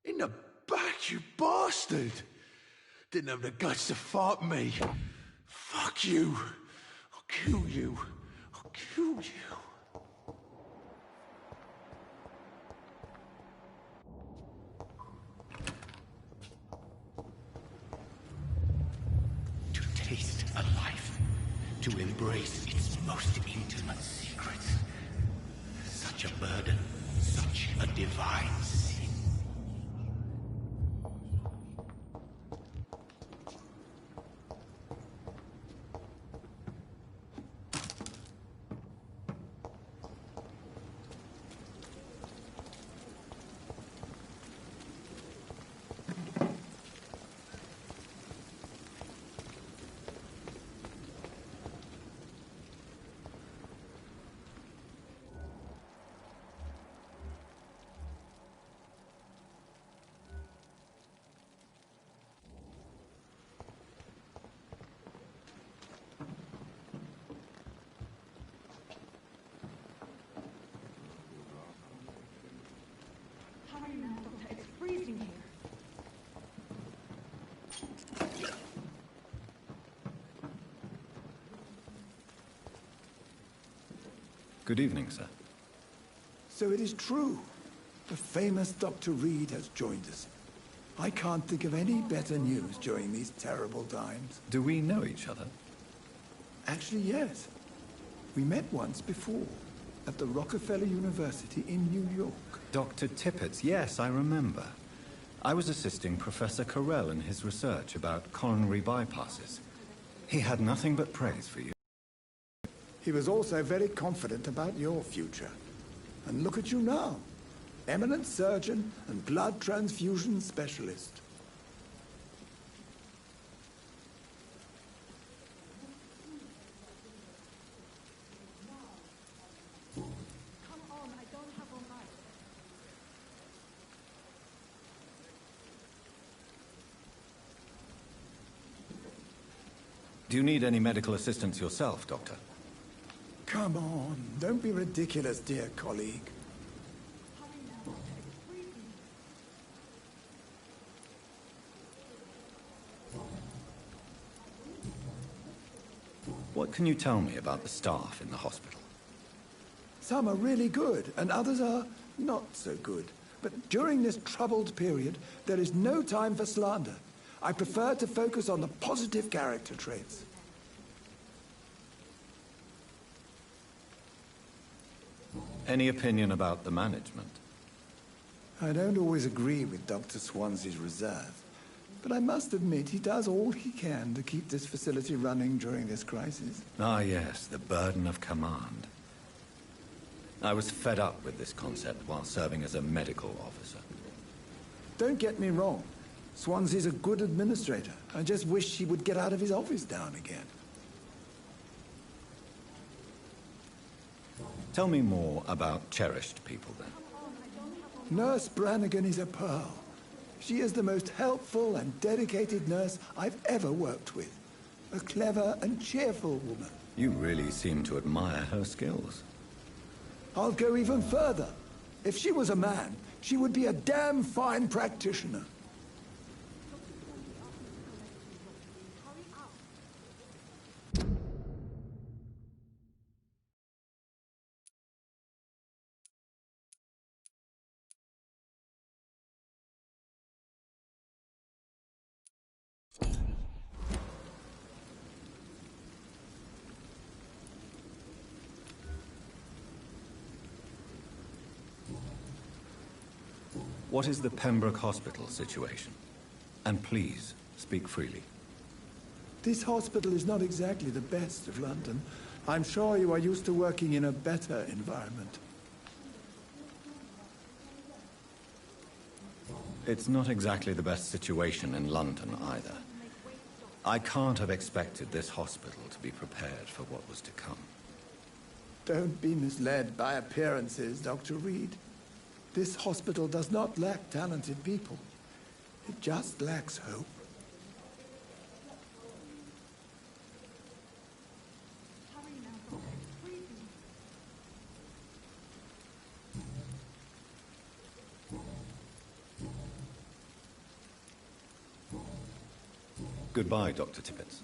In the back, you bastard! Didn't have the guts to fight me. Fuck you. I'll kill you. I'll kill you. To taste a life, to embrace its most intimate secrets. Such a burden, such a divine sin. Good evening, sir. So it is true. The famous Dr. Reed has joined us. I can't think of any better news during these terrible times. Do we know each other? Actually, yes. We met once before, at the Rockefeller University in New York. Dr. Tippett, yes, I remember. I was assisting Professor Carell in his research about coronary bypasses. He had nothing but praise for you. He was also very confident about your future. And look at you now. Eminent surgeon and blood transfusion specialist. Do you need any medical assistance yourself, Doctor? Come on, don't be ridiculous, dear colleague. What can you tell me about the staff in the hospital? Some are really good, and others are not so good. But during this troubled period, there is no time for slander. I prefer to focus on the positive character traits. Any opinion about the management? I don't always agree with Dr. Swansea's reserve, but I must admit he does all he can to keep this facility running during this crisis. Ah, yes, the burden of command. I was fed up with this concept while serving as a medical officer. Don't get me wrong. Swansea's a good administrator. I just wish he would get out of his office now and again. Tell me more about cherished people, then. Nurse Brannigan is a pearl. She is the most helpful and dedicated nurse I've ever worked with. A clever and cheerful woman. You really seem to admire her skills. I'll go even further. If she was a man, she would be a damn fine practitioner. What is the Pembroke Hospital situation? And please, speak freely. This hospital is not exactly the best of London. I'm sure you are used to working in a better environment. It's not exactly the best situation in London either. I can't have expected this hospital to be prepared for what was to come. Don't be misled by appearances, Dr. Reed. This hospital does not lack talented people. It just lacks hope. Goodbye, Dr. Tippett.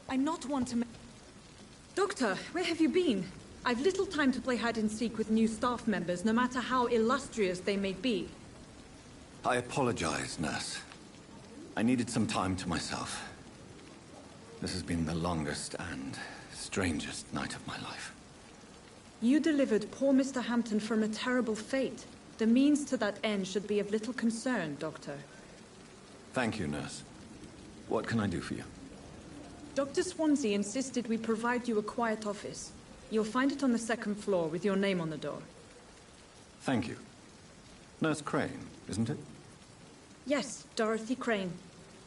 I not want to... Doctor, where have you been? I've little time to play hide-and-seek with new staff members, no matter how illustrious they may be. I apologize, nurse. I needed some time to myself. This has been the longest and strangest night of my life. You delivered poor Mr. Hampton from a terrible fate. The means to that end should be of little concern, Doctor. Thank you, nurse. What can I do for you? Dr. Swansea insisted we provide you a quiet office. You'll find it on the second floor with your name on the door. Thank you. Nurse Crane, isn't it? Yes, Dorothy Crane.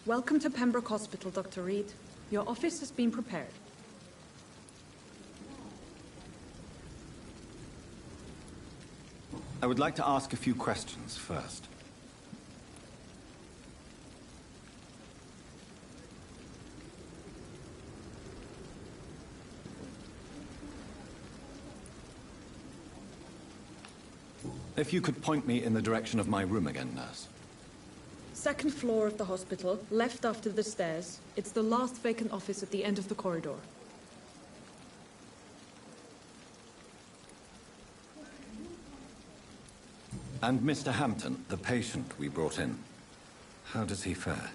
Welcome to Pembroke Hospital, Dr. Reed. Your office has been prepared. I would like to ask a few questions first. If you could point me in the direction of my room again, nurse. Second floor of the hospital, left after the stairs. It's the last vacant office at the end of the corridor. And Mr. Hampton, the patient we brought in, how does he fare?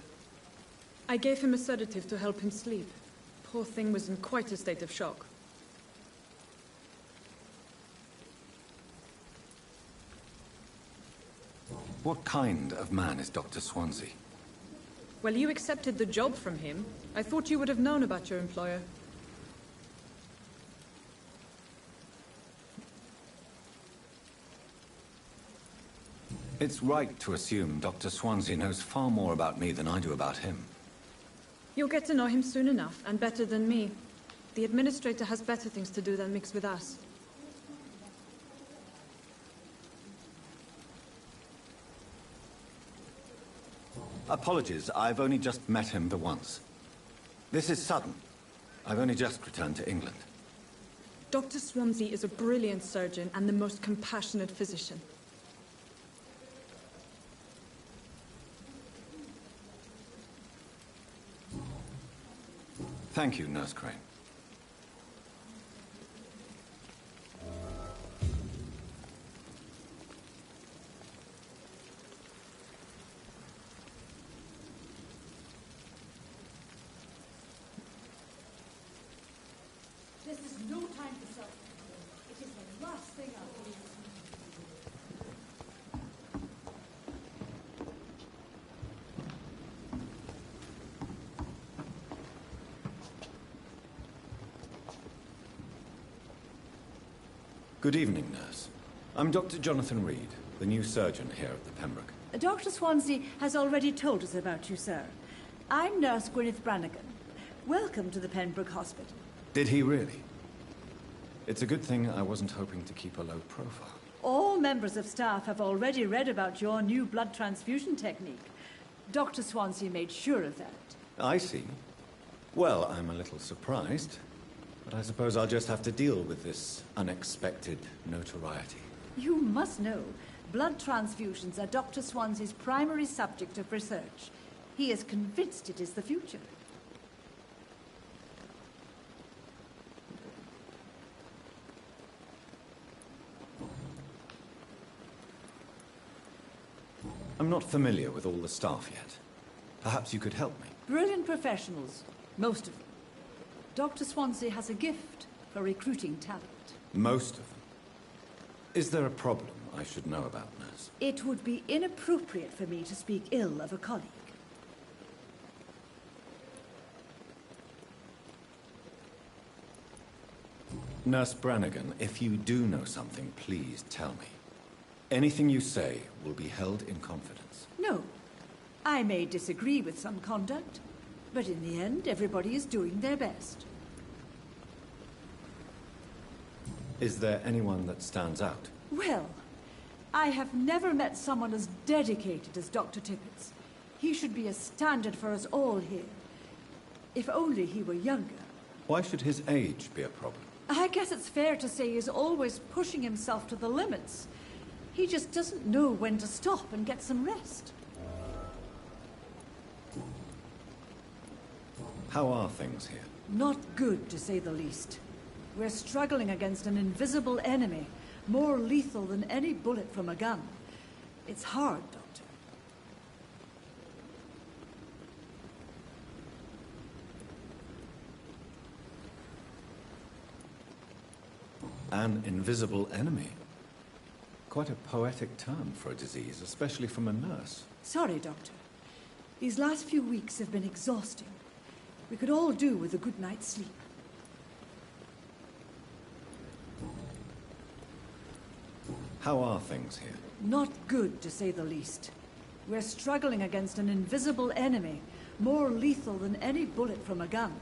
I gave him a sedative to help him sleep. Poor thing was in quite a state of shock. What kind of man is Dr. Swansea? Well, you accepted the job from him. I thought you would have known about your employer. It's right to assume Dr. Swansea knows far more about me than I do about him. You'll get to know him soon enough, and better than me. The administrator has better things to do than mix with us. Apologies, I've only just met him the once. This is sudden. I've only just returned to England. Dr. Swansea is a brilliant surgeon and the most compassionate physician. Thank you, Nurse Crane. This is no time for self-control. It is the last thing I'll do. Good evening, nurse. I'm Dr. Jonathan Reed, the new surgeon here at the Pembroke. Dr. Swansea has already told us about you, sir. I'm Nurse Gwyneth Brannigan. Welcome to the Pembroke Hospital. Did he really? It's a good thing I wasn't hoping to keep a low profile. All members of staff have already read about your new blood transfusion technique. Dr. Swansea made sure of that. I see. Well, I'm a little surprised, but I suppose I'll just have to deal with this unexpected notoriety. You must know, blood transfusions are Dr. Swansea's primary subject of research. He is convinced it is the future. I'm not familiar with all the staff yet. Perhaps you could help me. Brilliant professionals, most of them. Dr. Swansea has a gift for recruiting talent. Most of them. Is there a problem I should know about, nurse? It would be inappropriate for me to speak ill of a colleague. Nurse Brannigan, if you do know something, please tell me. Anything you say will be held in confidence. No. I may disagree with some conduct, but in the end, everybody is doing their best. Is there anyone that stands out? Well, I have never met someone as dedicated as Dr. Tippett's. He should be a standard for us all here. If only he were younger. Why should his age be a problem? I guess it's fair to say he's always pushing himself to the limits. He just doesn't know when to stop and get some rest. How are things here? Not good, to say the least. We're struggling against an invisible enemy, more lethal than any bullet from a gun. It's hard, Doctor. An invisible enemy? Quite a poetic term for a disease, especially from a nurse. Sorry, Doctor. These last few weeks have been exhausting. We could all do with a good night's sleep. How are things here? Not good, to say the least. We're struggling against an invisible enemy, more lethal than any bullet from a gun.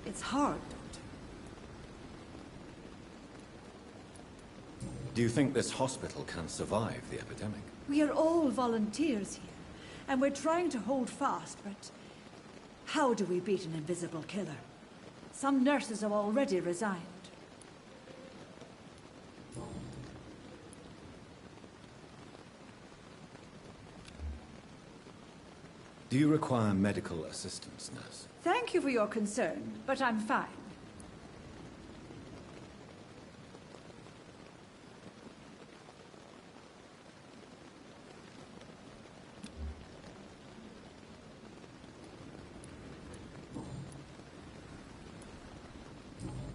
It's hard, Doctor. Do you think this hospital can survive the epidemic? We are all volunteers here, and we're trying to hold fast, but how do we beat an invisible killer? Some nurses have already resigned. Do you require medical assistance, nurse? Thank you for your concern, but I'm fine.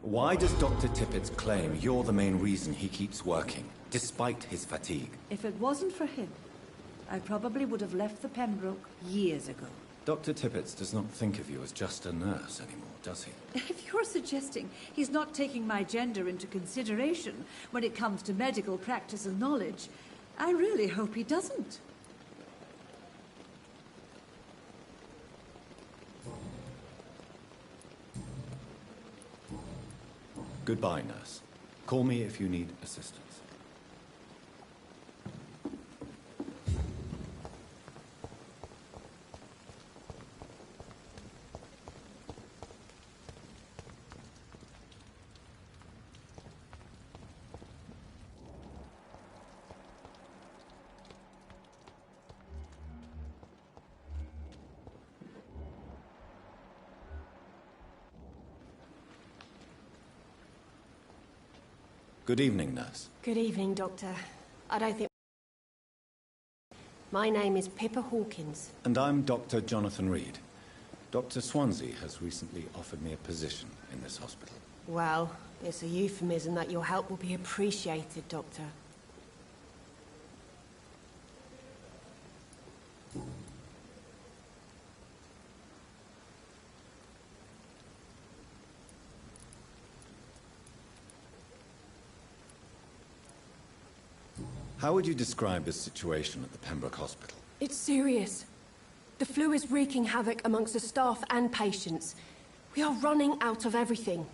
Why does Dr. Tippett claim you're the main reason he keeps working, despite his fatigue? If it wasn't for him, I probably would have left the Pembroke years ago. Dr. Tippett does not think of you as just a nurse anymore, does he? If you're suggesting he's not taking my gender into consideration when it comes to medical practice and knowledge, I really hope he doesn't. Goodbye, nurse. Call me if you need assistance. Good evening, nurse. Good evening, Doctor. I don't think... My name is Pippa Hawkins. And I'm Dr. Jonathan Reed. Dr. Swansea has recently offered me a position in this hospital. Well, it's a euphemism that your help will be appreciated, Doctor. How would you describe the situation at the Pembroke Hospital? It's serious. The flu is wreaking havoc amongst the staff and patients. We are running out of everything.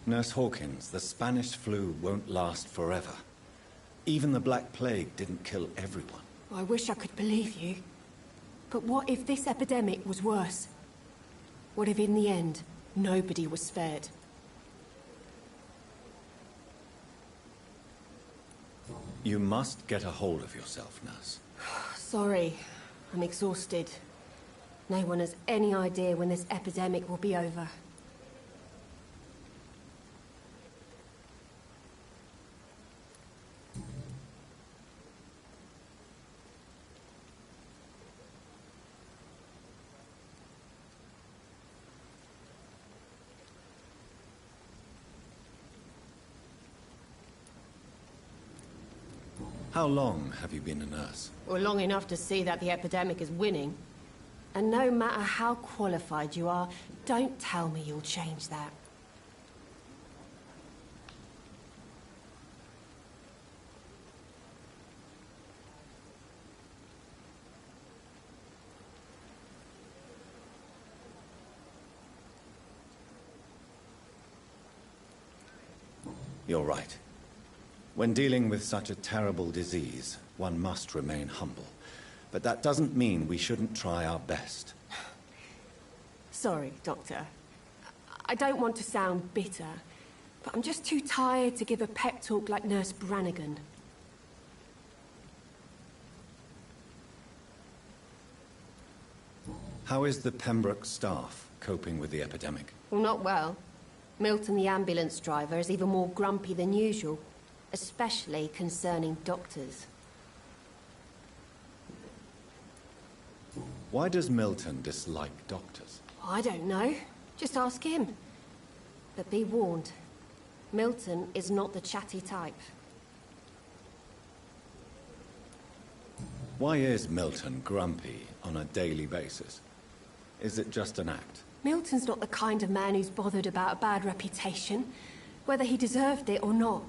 Nurse Hawkins, the Spanish flu won't last forever. Even the Black Plague didn't kill everyone. I wish I could believe you. But what if this epidemic was worse? What if in the end, nobody was spared? You must get a hold of yourself, nurse. Sorry, I'm exhausted. No one has any idea when this epidemic will be over. How long have you been a nurse? Well, long enough to see that the epidemic is winning. And no matter how qualified you are, don't tell me you'll change that. You're right. When dealing with such a terrible disease, one must remain humble. But that doesn't mean we shouldn't try our best. Sorry, Doctor. I don't want to sound bitter, but I'm just too tired to give a pep talk like Nurse Brannigan. How is the Pembroke staff coping with the epidemic? Well, not well. Milton, the ambulance driver, is even more grumpy than usual. Especially concerning doctors. Why does Milton dislike doctors? I don't know. Just ask him. But be warned, Milton is not the chatty type. Why is Milton grumpy on a daily basis? Is it just an act? Milton's not the kind of man who's bothered about a bad reputation, whether he deserved it or not.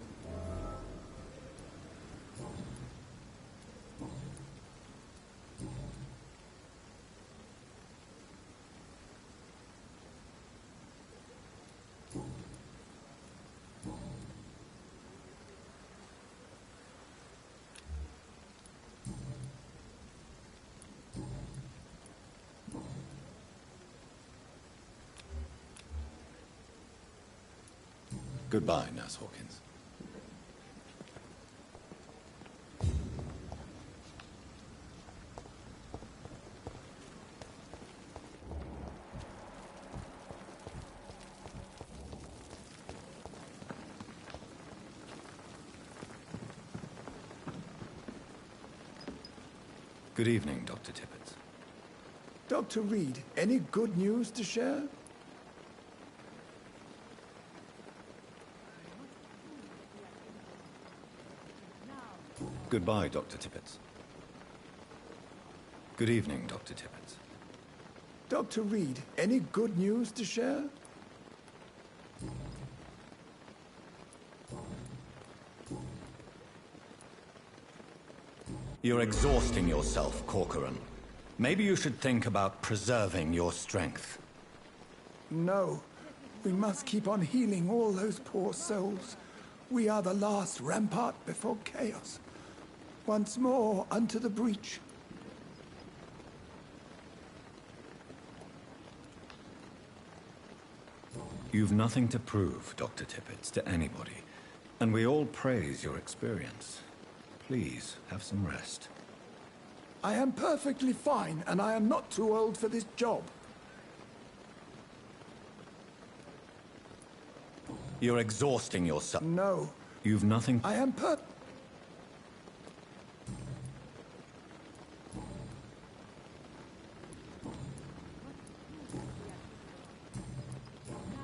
Goodbye, Nurse Hawkins. Good evening, Dr. Tippett. Dr. Reed, any good news to share? Goodbye, Dr. Tippett. Good evening, Dr. Tippett. Dr. Reed, any good news to share? You're exhausting yourself, Corcoran. Maybe you should think about preserving your strength. No. We must keep on healing all those poor souls. We are the last rampart before chaos. Once more unto the breach. You've nothing to prove, Dr. Tippett, to anybody. And we all praise your experience. Please, have some rest. I am perfectly fine, and I am not too old for this job. You're exhausting yourself. No. You've nothing... I am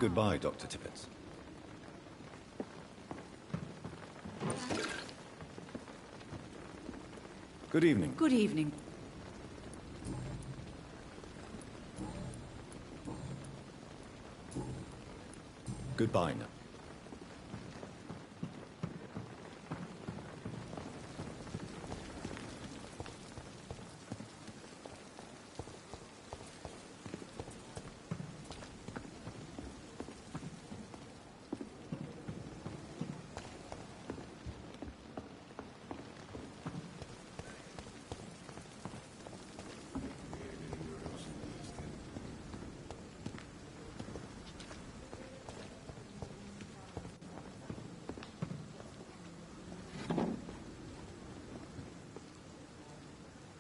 Goodbye, Dr. Tippett. Good evening. Good evening. Goodbye now.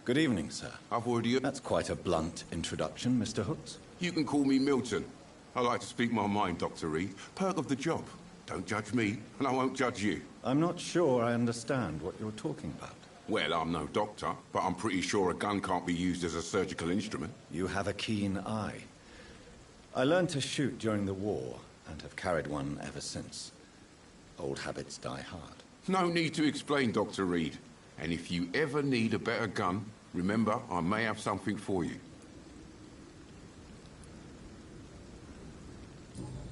Good evening, sir. I've already... That's quite a blunt introduction, Mr. Hooks. You can call me Milton. I like to speak my mind, Dr. Reed. Perk of the job. Don't judge me, and I won't judge you. I'm not sure I understand what you're talking about. Well, I'm no doctor, but I'm pretty sure a gun can't be used as a surgical instrument. You have a keen eye. I learned to shoot during the war, and have carried one ever since. Old habits die hard. No need to explain, Dr. Reed. And if you ever need a better gun, remember, I may have something for you.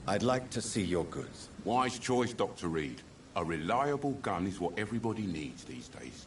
I'd like to see your goods. Wise choice, Dr. Reed. A reliable gun is what everybody needs these days.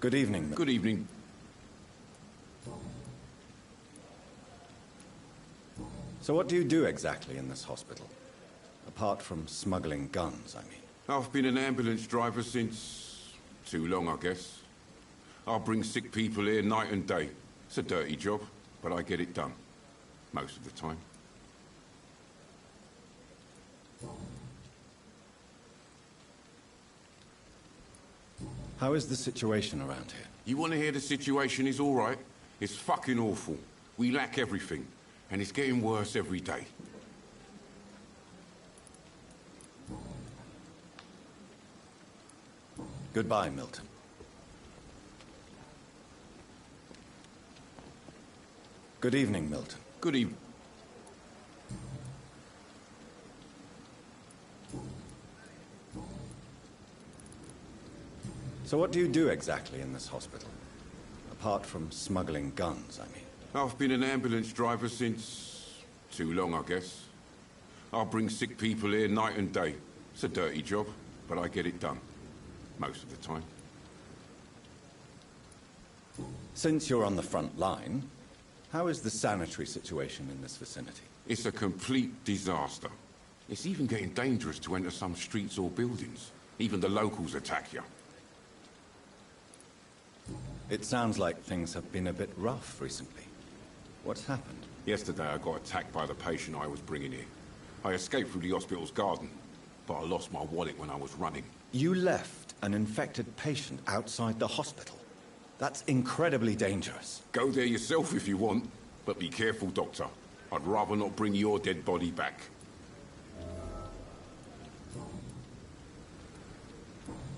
Good evening. Good evening. So what do you do exactly in this hospital? Apart from smuggling guns, I mean. I've been an ambulance driver since... too long, I guess. I bring sick people here night and day. It's a dirty job, but I get it done. Most of the time. How is the situation around here? You want to hear the situation is all right? It's fucking awful. We lack everything, and it's getting worse every day. Goodbye, Milton. Good evening, Milton. Good evening. So what do you do exactly in this hospital? Apart from smuggling guns, I mean. I've been an ambulance driver since... too long, I guess. I bring sick people here night and day. It's a dirty job, but I get it done. Most of the time. Since you're on the front line, how is the sanitary situation in this vicinity? It's a complete disaster. It's even getting dangerous to enter some streets or buildings. Even the locals attack you. It sounds like things have been a bit rough recently. What's happened? Yesterday I got attacked by the patient I was bringing in. I escaped through the hospital's garden, but I lost my wallet when I was running. You left an infected patient outside the hospital? That's incredibly dangerous. Go there yourself if you want, but be careful, Doctor. I'd rather not bring your dead body back.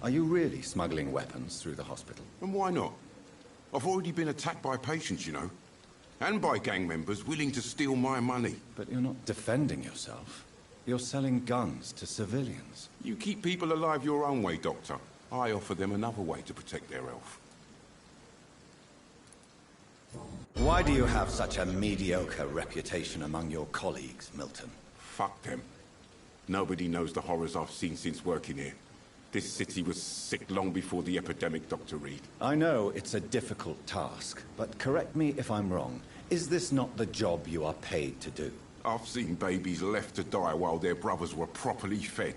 Are you really smuggling weapons through the hospital? And why not? I've already been attacked by patients, you know. And by gang members willing to steal my money. But you're not defending yourself. You're selling guns to civilians. You keep people alive your own way, Doctor. I offer them another way to protect their health. Why do you have such a mediocre reputation among your colleagues, Milton? Fuck them. Nobody knows the horrors I've seen since working here. This city was sick long before the epidemic, Dr. Reed. I know it's a difficult task, but correct me if I'm wrong. Is this not the job you are paid to do? I've seen babies left to die while their brothers were properly fed.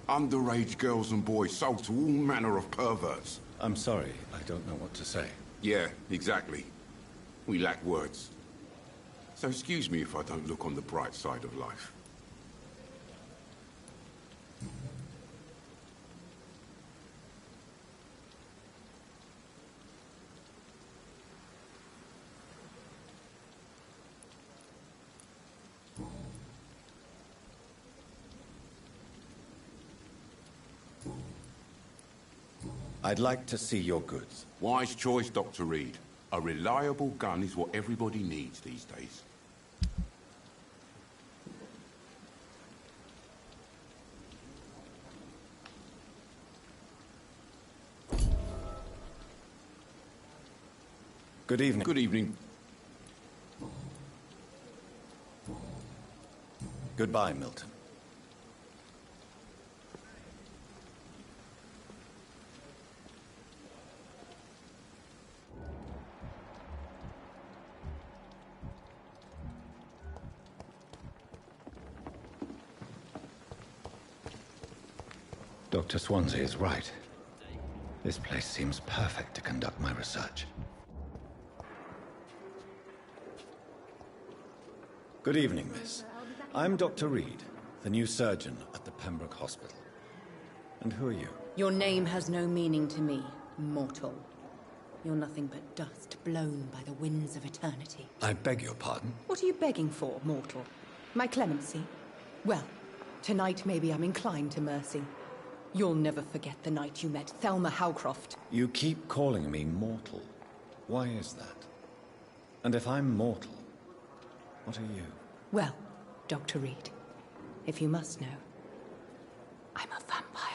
Underage girls and boys sold to all manner of perverts. I'm sorry, I don't know what to say. Yeah, exactly. We lack words. So excuse me if I don't look on the bright side of life. I'd like to see your goods. Wise choice, Dr. Reed. A reliable gun is what everybody needs these days. Good evening. Good evening. Goodbye, Milton. Dr. Swansea is right. This place seems perfect to conduct my research. Good evening, miss. I'm Dr. Reed, the new surgeon at the Pembroke Hospital. And who are you? Your name has no meaning to me, mortal. You're nothing but dust blown by the winds of eternity. I beg your pardon? What are you begging for, mortal? My clemency? Well, tonight maybe I'm inclined to mercy. You'll never forget the night you met Thelma Howcroft. You keep calling me mortal. Why is that? And if I'm mortal, what are you? Well, Dr. Reed, if you must know, I'm a vampire.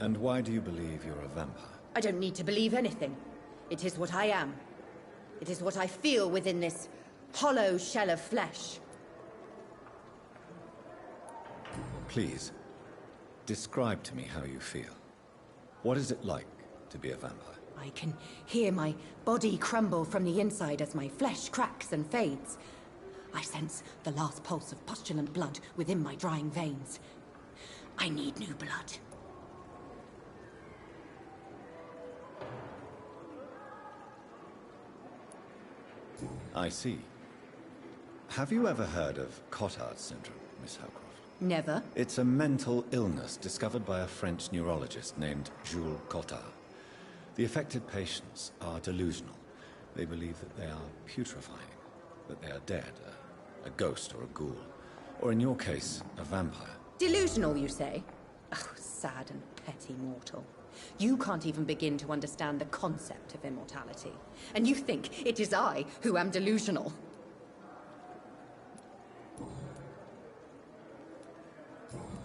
And why do you believe you're a vampire? I don't need to believe anything. It is what I am. It is what I feel within this hollow shell of flesh. Please, describe to me how you feel. What is it like to be a vampire? I can hear my body crumble from the inside as my flesh cracks and fades. I sense the last pulse of postulant blood within my drying veins. I need new blood. I see. Have you ever heard of Cotard's syndrome, Miss Howcroft? Never. It's a mental illness discovered by a French neurologist named Jules Cotard. The affected patients are delusional. They believe that they are putrefying, that they are dead, a ghost or a ghoul, or in your case, a vampire. Delusional, you say? Oh, sad and petty mortal. You can't even begin to understand the concept of immortality. And you think it is I who am delusional.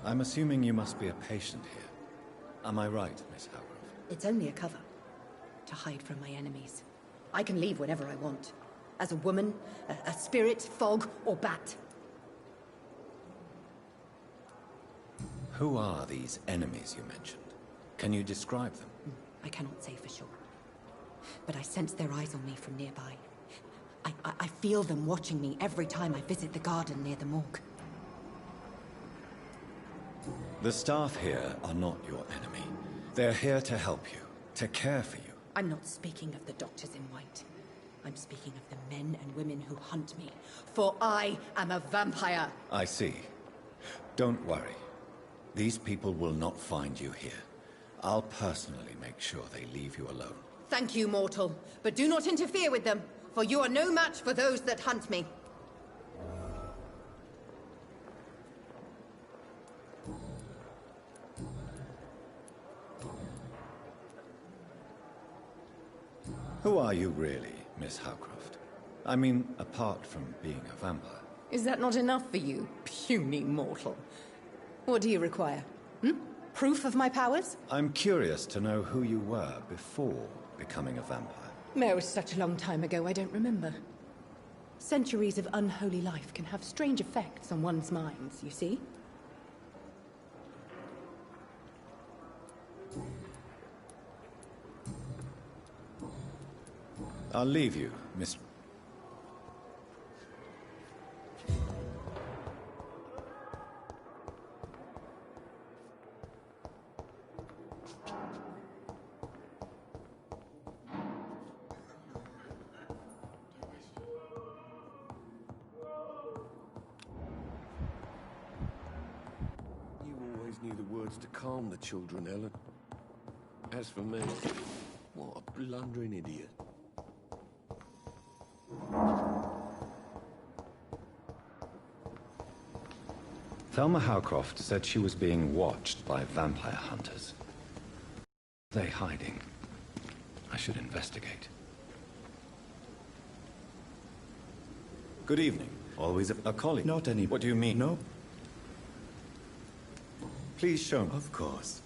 I'm assuming you must be a patient here. Am I right, Miss Howgrove? It's only a cover. To hide from my enemies. I can leave whenever I want. As a woman, a spirit, fog, or bat. Who are these enemies you mentioned? Can you describe them? I cannot say for sure. But I sense their eyes on me from nearby. I feel them watching me every time I visit the garden near the morgue. The staff here are not your enemy. They're here to help you, to care for you. I'm not speaking of the doctors in white. I'm speaking of the men and women who hunt me. For I am a vampire. I see. Don't worry. These people will not find you here. I'll personally make sure they leave you alone. Thank you, mortal. But do not interfere with them, for you are no match for those that hunt me. Who are you really, Miss Howcroft? I mean, apart from being a vampire. Is that not enough for you, puny mortal? What do you require? Proof of my powers? I'm curious to know who you were before becoming a vampire. It was such a long time ago, I don't remember. Centuries of unholy life can have strange effects on one's minds, you see? I'll leave you, Miss... Knew the words to calm the children, Ellen. As for me, what a blundering idiot. Thelma Howcroft said she was being watched by vampire hunters. Are they hiding? I should investigate. Good evening. Always a colleague. Not any... What do you mean? No. Please show me. Of course.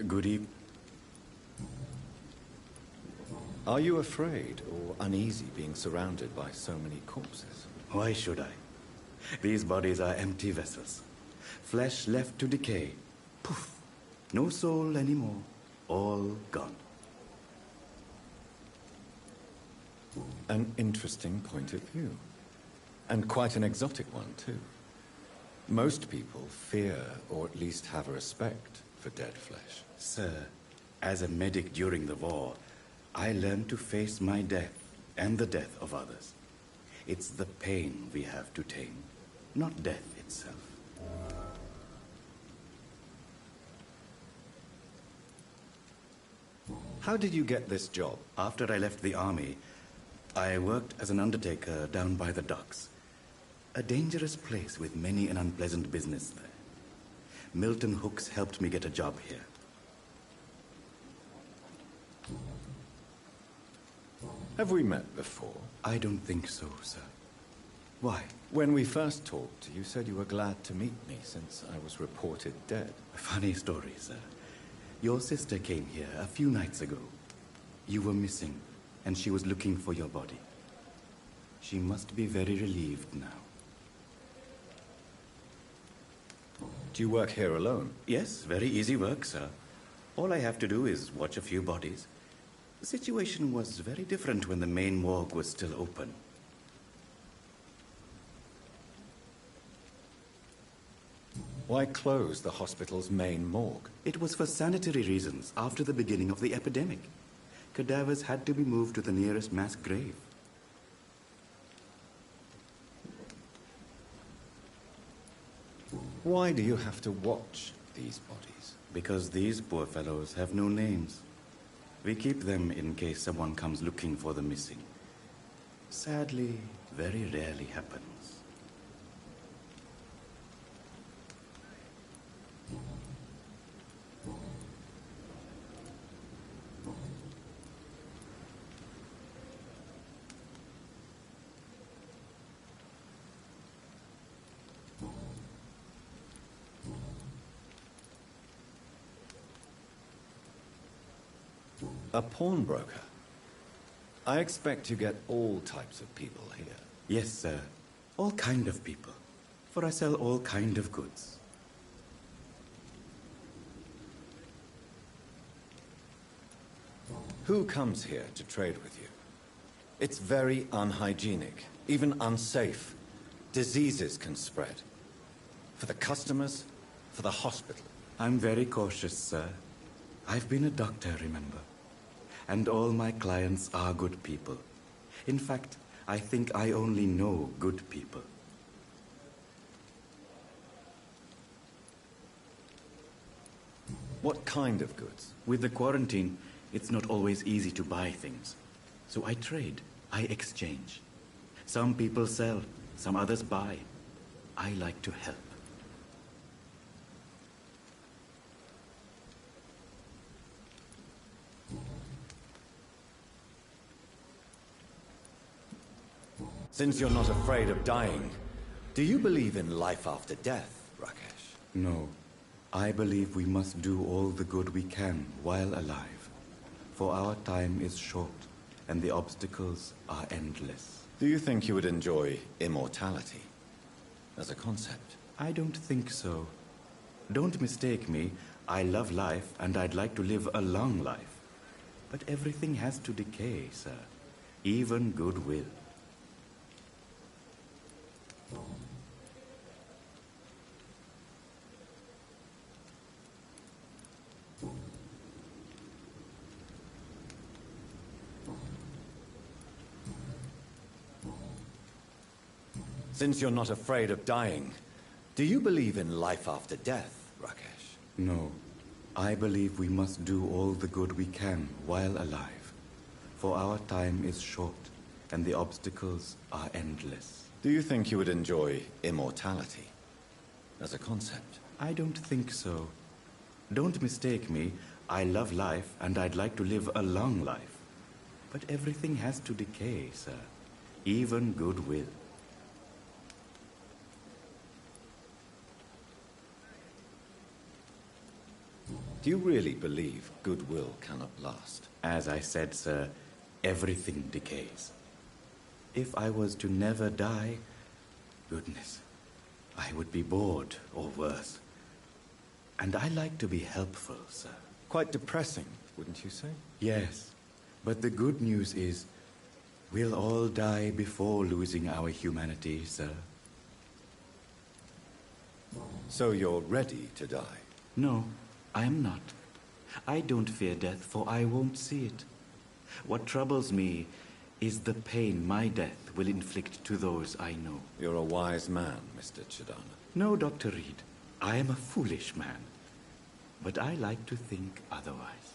Good evening. Are you afraid or uneasy being surrounded by so many corpses? Why should I? These bodies are empty vessels. Flesh left to decay. Poof. No soul anymore. All gone. An interesting point of view. And quite an exotic one, too. Most people fear, or at least have a respect, for dead flesh. Sir, as a medic during the war, I learned to face my death and the death of others. It's the pain we have to tame, not death itself. How did you get this job? After I left the army, I worked as an undertaker down by the docks. A dangerous place with many an unpleasant business there. Milton Hooks helped me get a job here. Have we met before? I don't think so, sir. Why? When we first talked, you said you were glad to meet me since I was reported dead. Funny story, sir. Your sister came here a few nights ago. You were missing, and she was looking for your body. She must be very relieved now. Do you work here alone? Yes, very easy work, sir. All I have to do is watch a few bodies. The situation was very different when the main morgue was still open. Why close the hospital's main morgue? It was for sanitary reasons after the beginning of the epidemic. Cadavers had to be moved to the nearest mass grave. Why do you have to watch these bodies? Because these poor fellows have no names. We keep them in case someone comes looking for the missing. Sadly, very rarely happens. A pawnbroker? I expect you get all types of people here. Yes, sir. All kind of people. For I sell all kind of goods. Who comes here to trade with you? It's very unhygienic, even unsafe. Diseases can spread. For the customers, for the hospital. I'm very cautious, sir. I've been a doctor, remember? And all my clients are good people. In fact, I think I only know good people. What kind of goods? With the quarantine, it's not always easy to buy things. So I trade, I exchange. Some people sell, some others buy. I like to help. Since you're not afraid of dying, do you believe in life after death, Rakesh? No. I believe we must do all the good we can while alive. For our time is short, and the obstacles are endless. Do you think you would enjoy immortality as a concept? I don't think so. Don't mistake me. I love life, and I'd like to live a long life. But everything has to decay, sir. Even goodwill. Since you're not afraid of dying, do you believe in life after death, Rakesh? No. I believe we must do all the good we can while alive. For our time is short, and the obstacles are endless. Do you think you would enjoy immortality as a concept? I don't think so. Don't mistake me. I love life, and I'd like to live a long life. But everything has to decay, sir. Even goodwill. Do you really believe goodwill cannot last? As I said, sir, everything decays. If I was to never die, goodness, I would be bored or worse. And I like to be helpful, sir. Quite depressing, wouldn't you say? Yes, but the good news is we'll all die before losing our humanity, sir. So you're ready to die? No, I am not. I don't fear death, for I won't see it. What troubles me is the pain my death will inflict to those I know. You're a wise man, Mr. Chidana. No, Dr. Reed. I am a foolish man. But I like to think otherwise.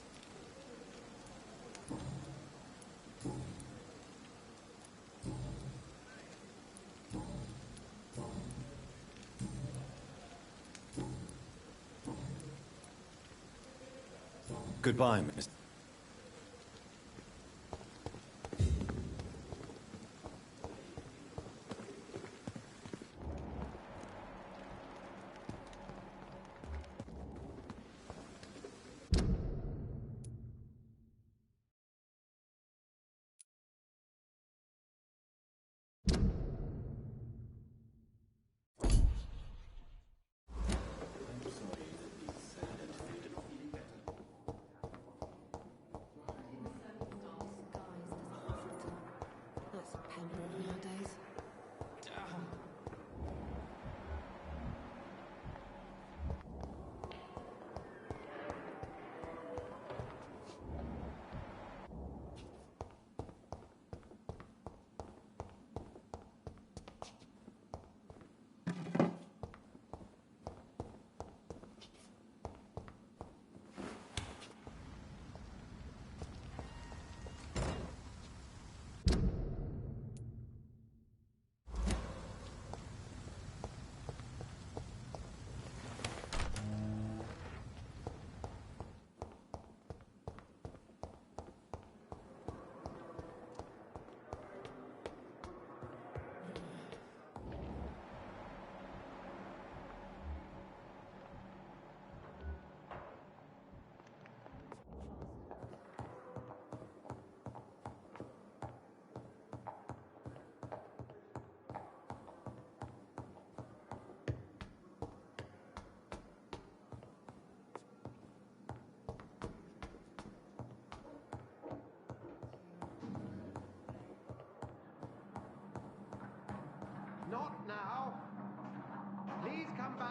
Goodbye, Mr.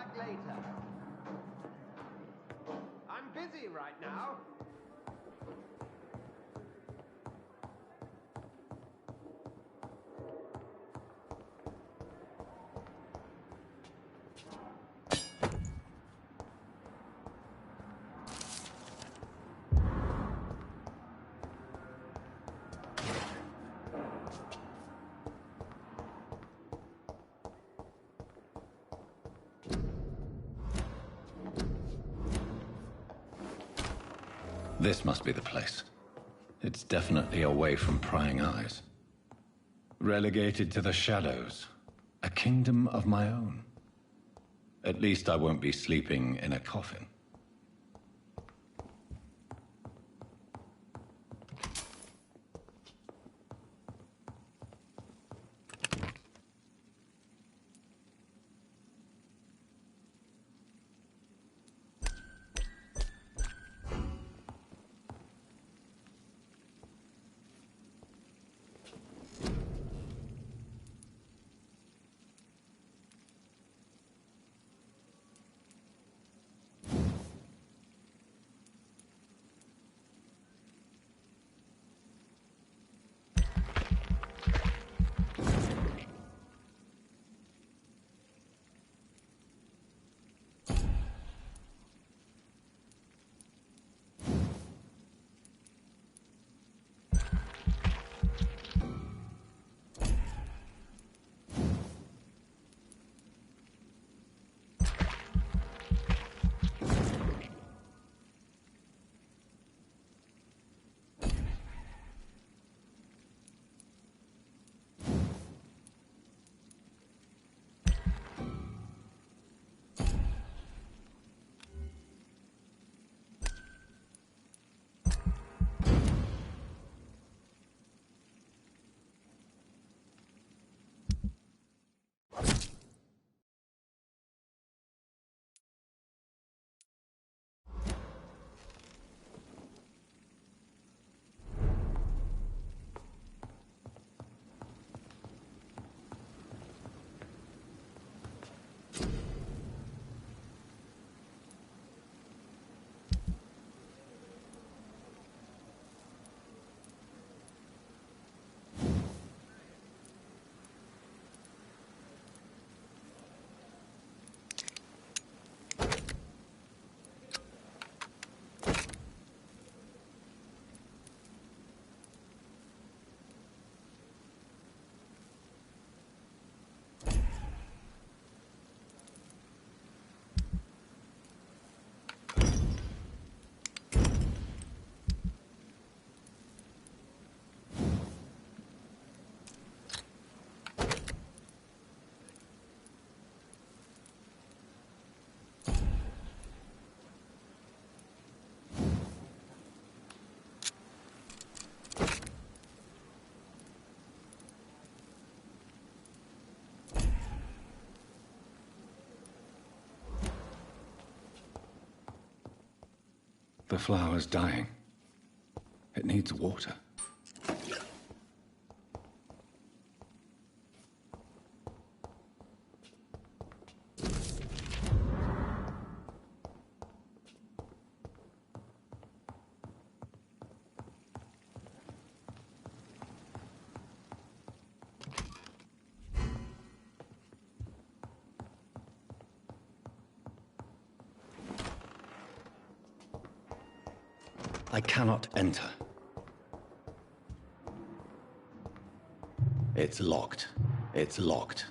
back later. I'm busy right now. This must be the place. It's definitely away from prying eyes. Relegated to the shadows. A kingdom of my own. At least I won't be sleeping in a coffin. The flower's dying. It needs water. I cannot enter. It's locked. It's locked.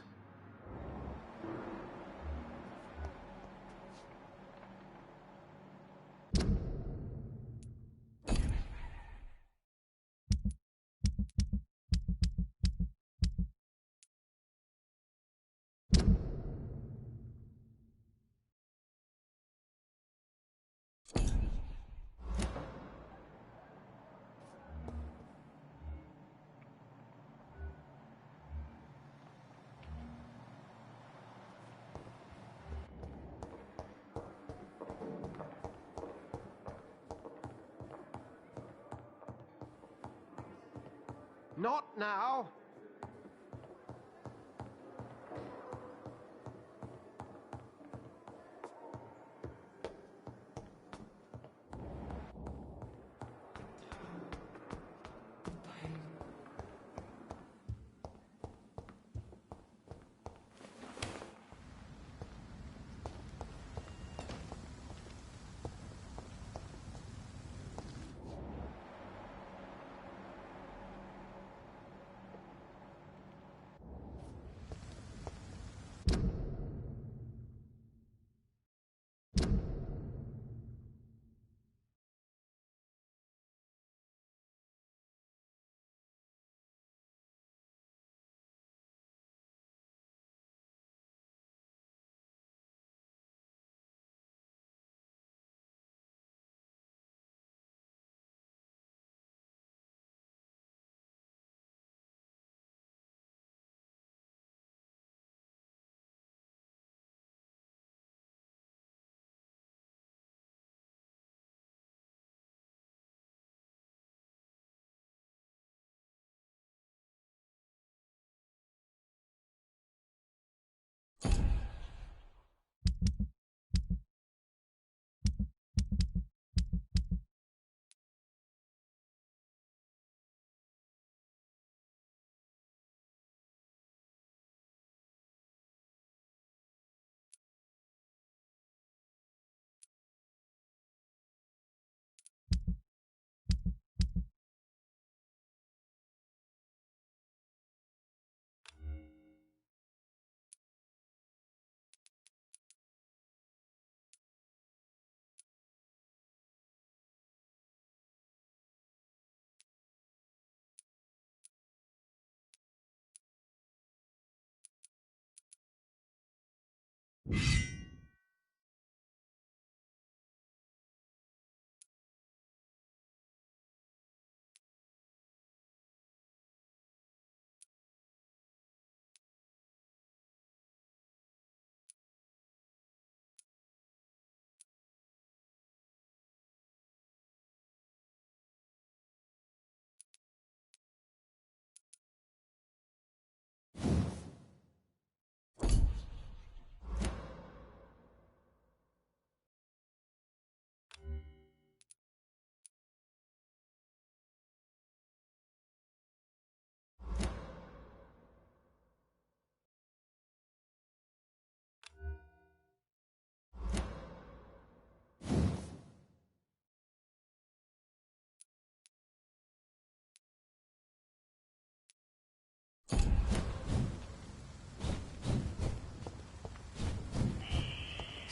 Not now!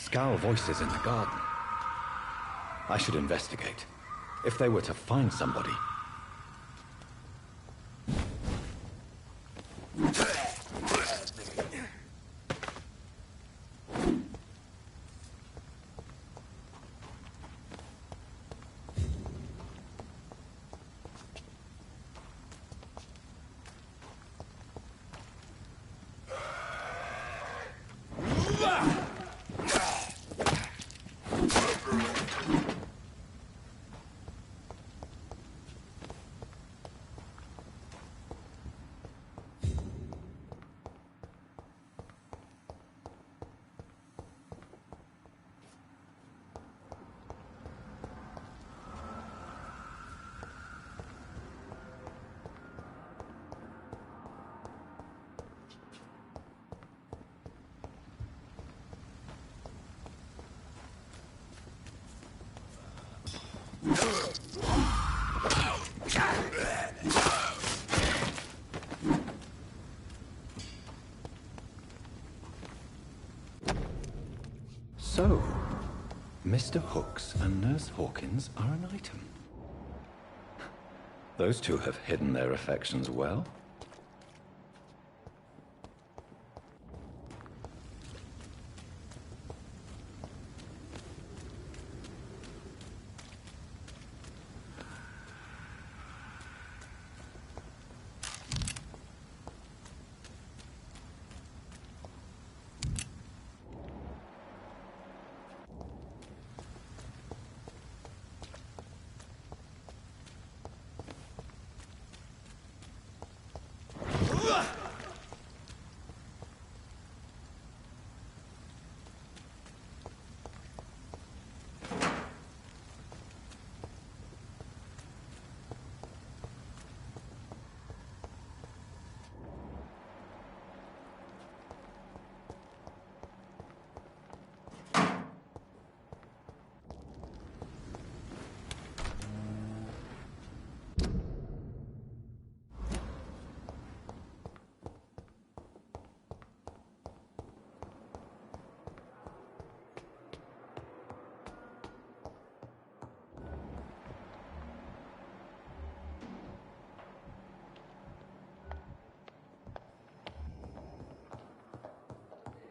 Scowl voices in the garden. I should investigate. If they were to find somebody... So, Mr. Hooks and Nurse Hawkins are an item. Those two have hidden their affections well.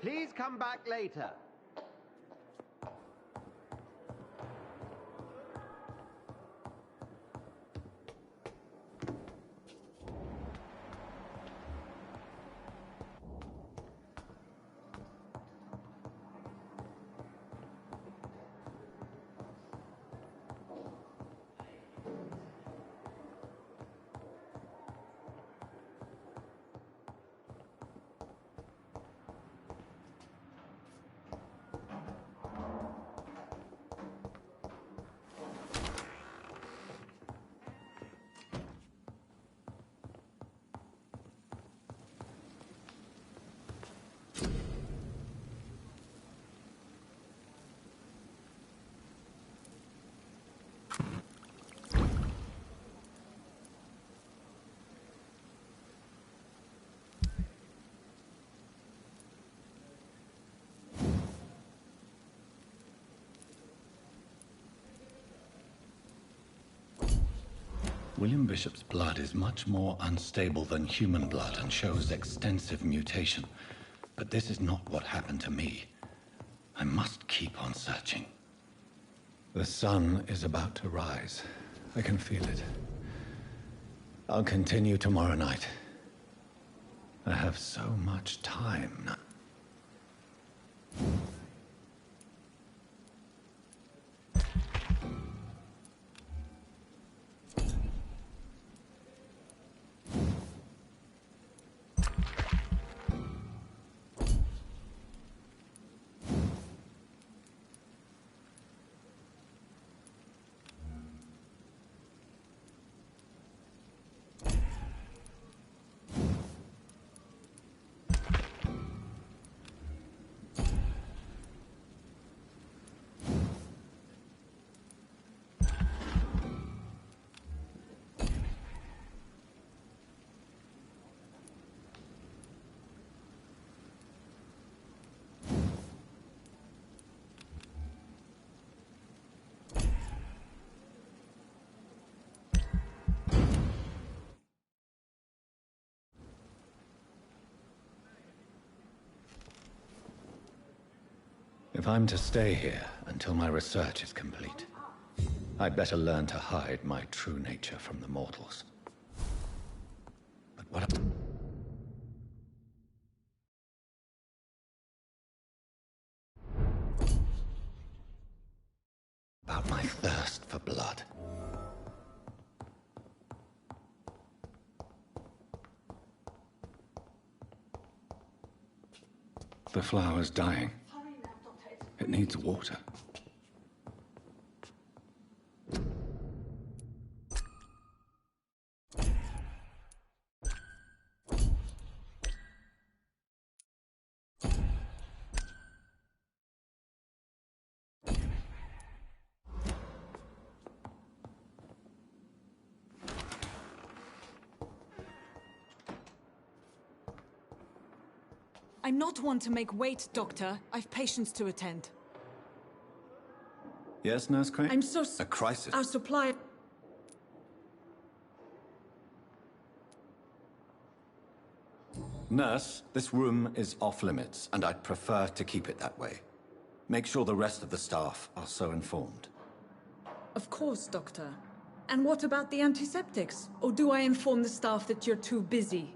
Please come back later. William Bishop's blood is much more unstable than human blood and shows extensive mutation. But this is not what happened to me. I must keep on searching. The sun is about to rise. I can feel it. I'll continue tomorrow night. I have so much time now. If I'm to stay here until my research is complete, I'd better learn to hide my true nature from the mortals. But what about my thirst for blood? The flower's dying. It needs water. I'm not one to make wait, Doctor. I've patients to attend. Yes, Nurse Crane? I'm so A crisis. Our supply... Nurse, this room is off limits, and I'd prefer to keep it that way. Make sure the rest of the staff are so informed. Of course, Doctor. And what about the antiseptics? Or do I inform the staff that you're too busy?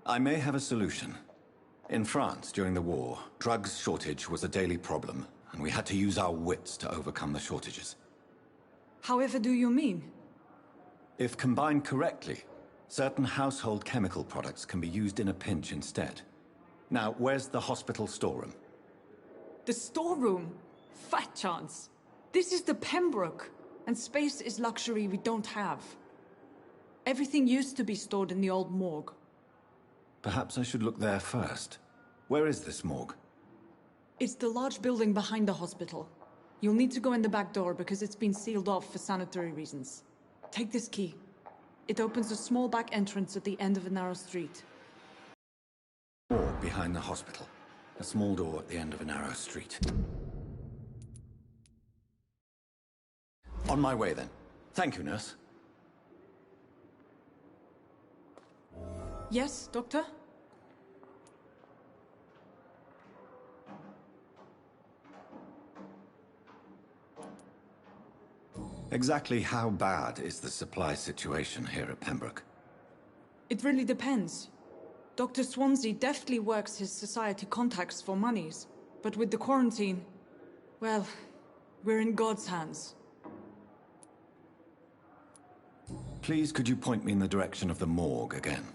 I may have a solution. In France, during the war, drugs shortage was a daily problem, and we had to use our wits to overcome the shortages. However do you mean? If combined correctly, certain household chemical products can be used in a pinch instead. Now, where's the hospital storeroom? The storeroom? Fat chance. This is the Pembroke, and space is luxury we don't have. Everything used to be stored in the old morgue. Perhaps I should look there first. Where is this morgue? It's the large building behind the hospital. You'll need to go in the back door because it's been sealed off for sanitary reasons. Take this key. It opens a small back entrance at the end of a narrow street. Or behind the hospital. A small door at the end of a narrow street. On my way, then. Thank you, nurse. Yes, Doctor? Exactly how bad is the supply situation here at Pembroke? It really depends. Dr. Swansea deftly works his society contacts for monies. But with the quarantine, well, we're in God's hands. Please, could you point me in the direction of the morgue again?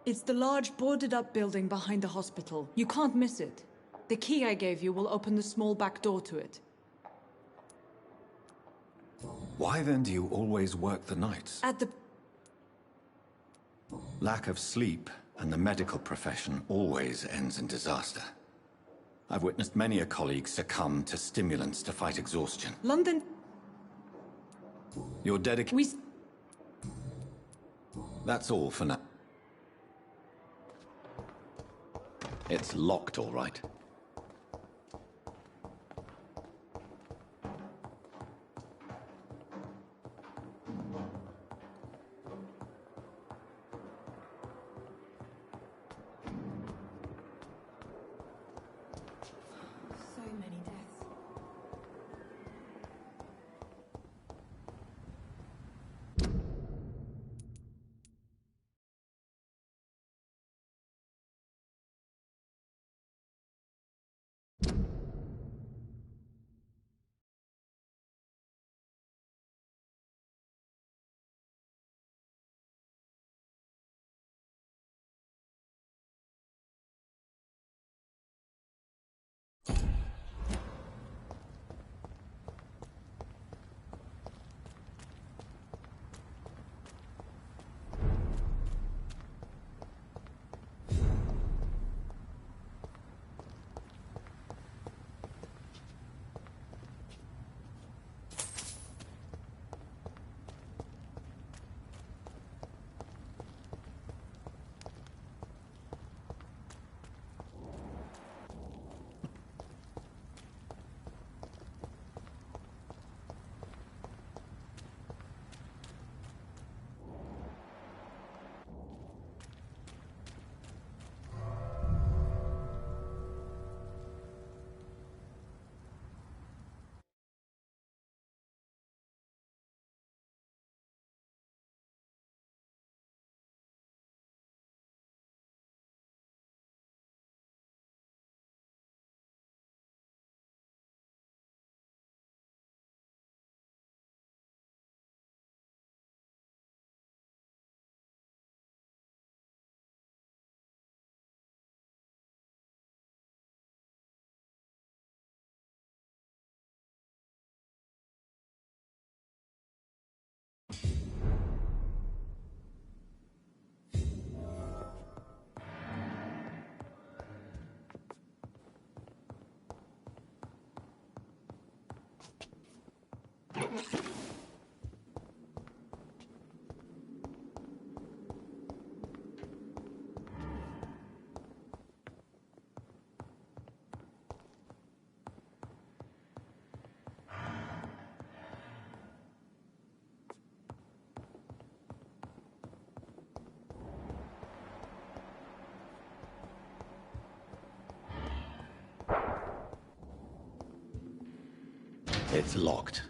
It's the large boarded-up building behind the hospital. You can't miss it. The key I gave you will open the small back door to it. Why then do you always work the nights? At the... Lack of sleep and the medical profession always ends in disaster. I've witnessed many a colleague succumb to stimulants to fight exhaustion. London... You're dedicated... That's all for now. It's locked, all right. It's locked.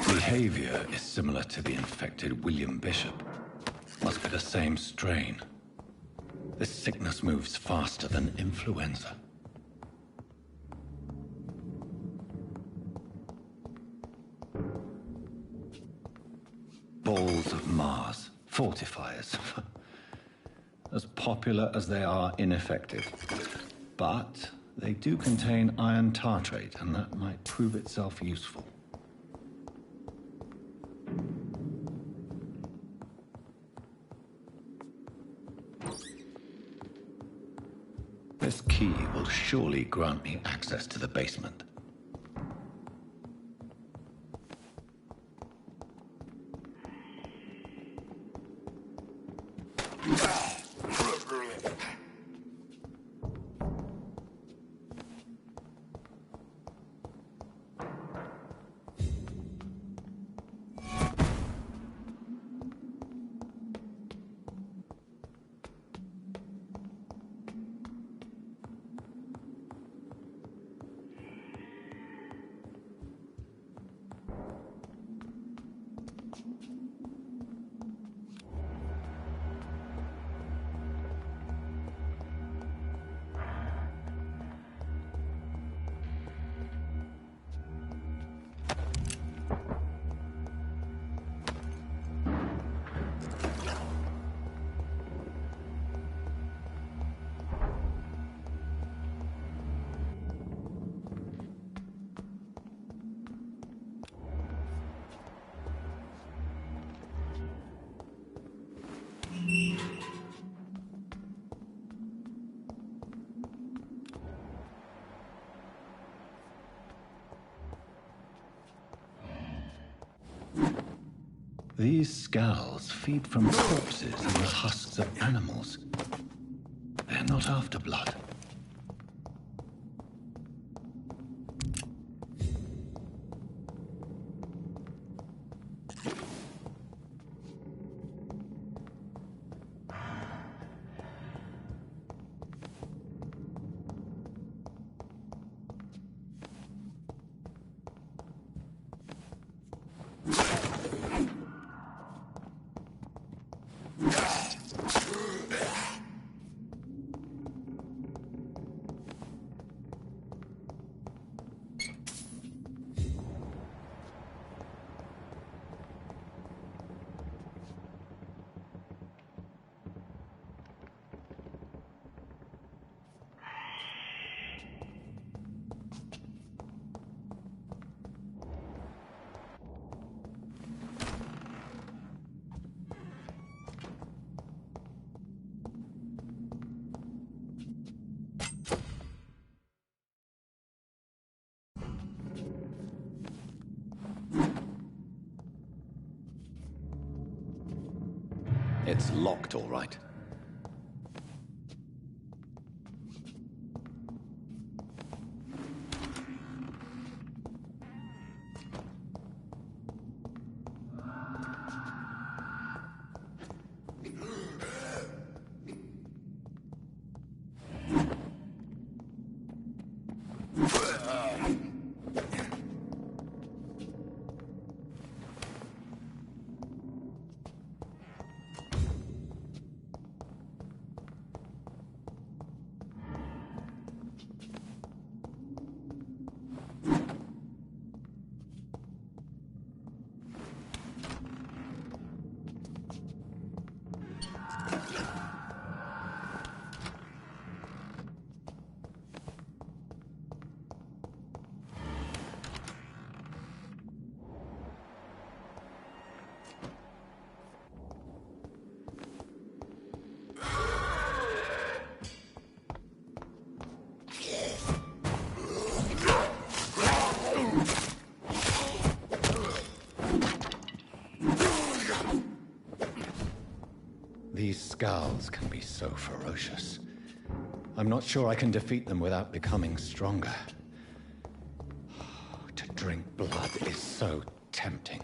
Behavior is similar to the infected William Bishop. Must be the same strain. This sickness moves faster than influenza. Balls of Mars, fortifiers. As popular as they are ineffective. But they do contain iron tartrate, and that might prove itself useful. This key will surely grant me access to the basement. These scowls feed from corpses and the husks of animals. They're not after blood. It's locked, all right. Skulls can be so ferocious. I'm not sure I can defeat them without becoming stronger. To drink blood is so tempting.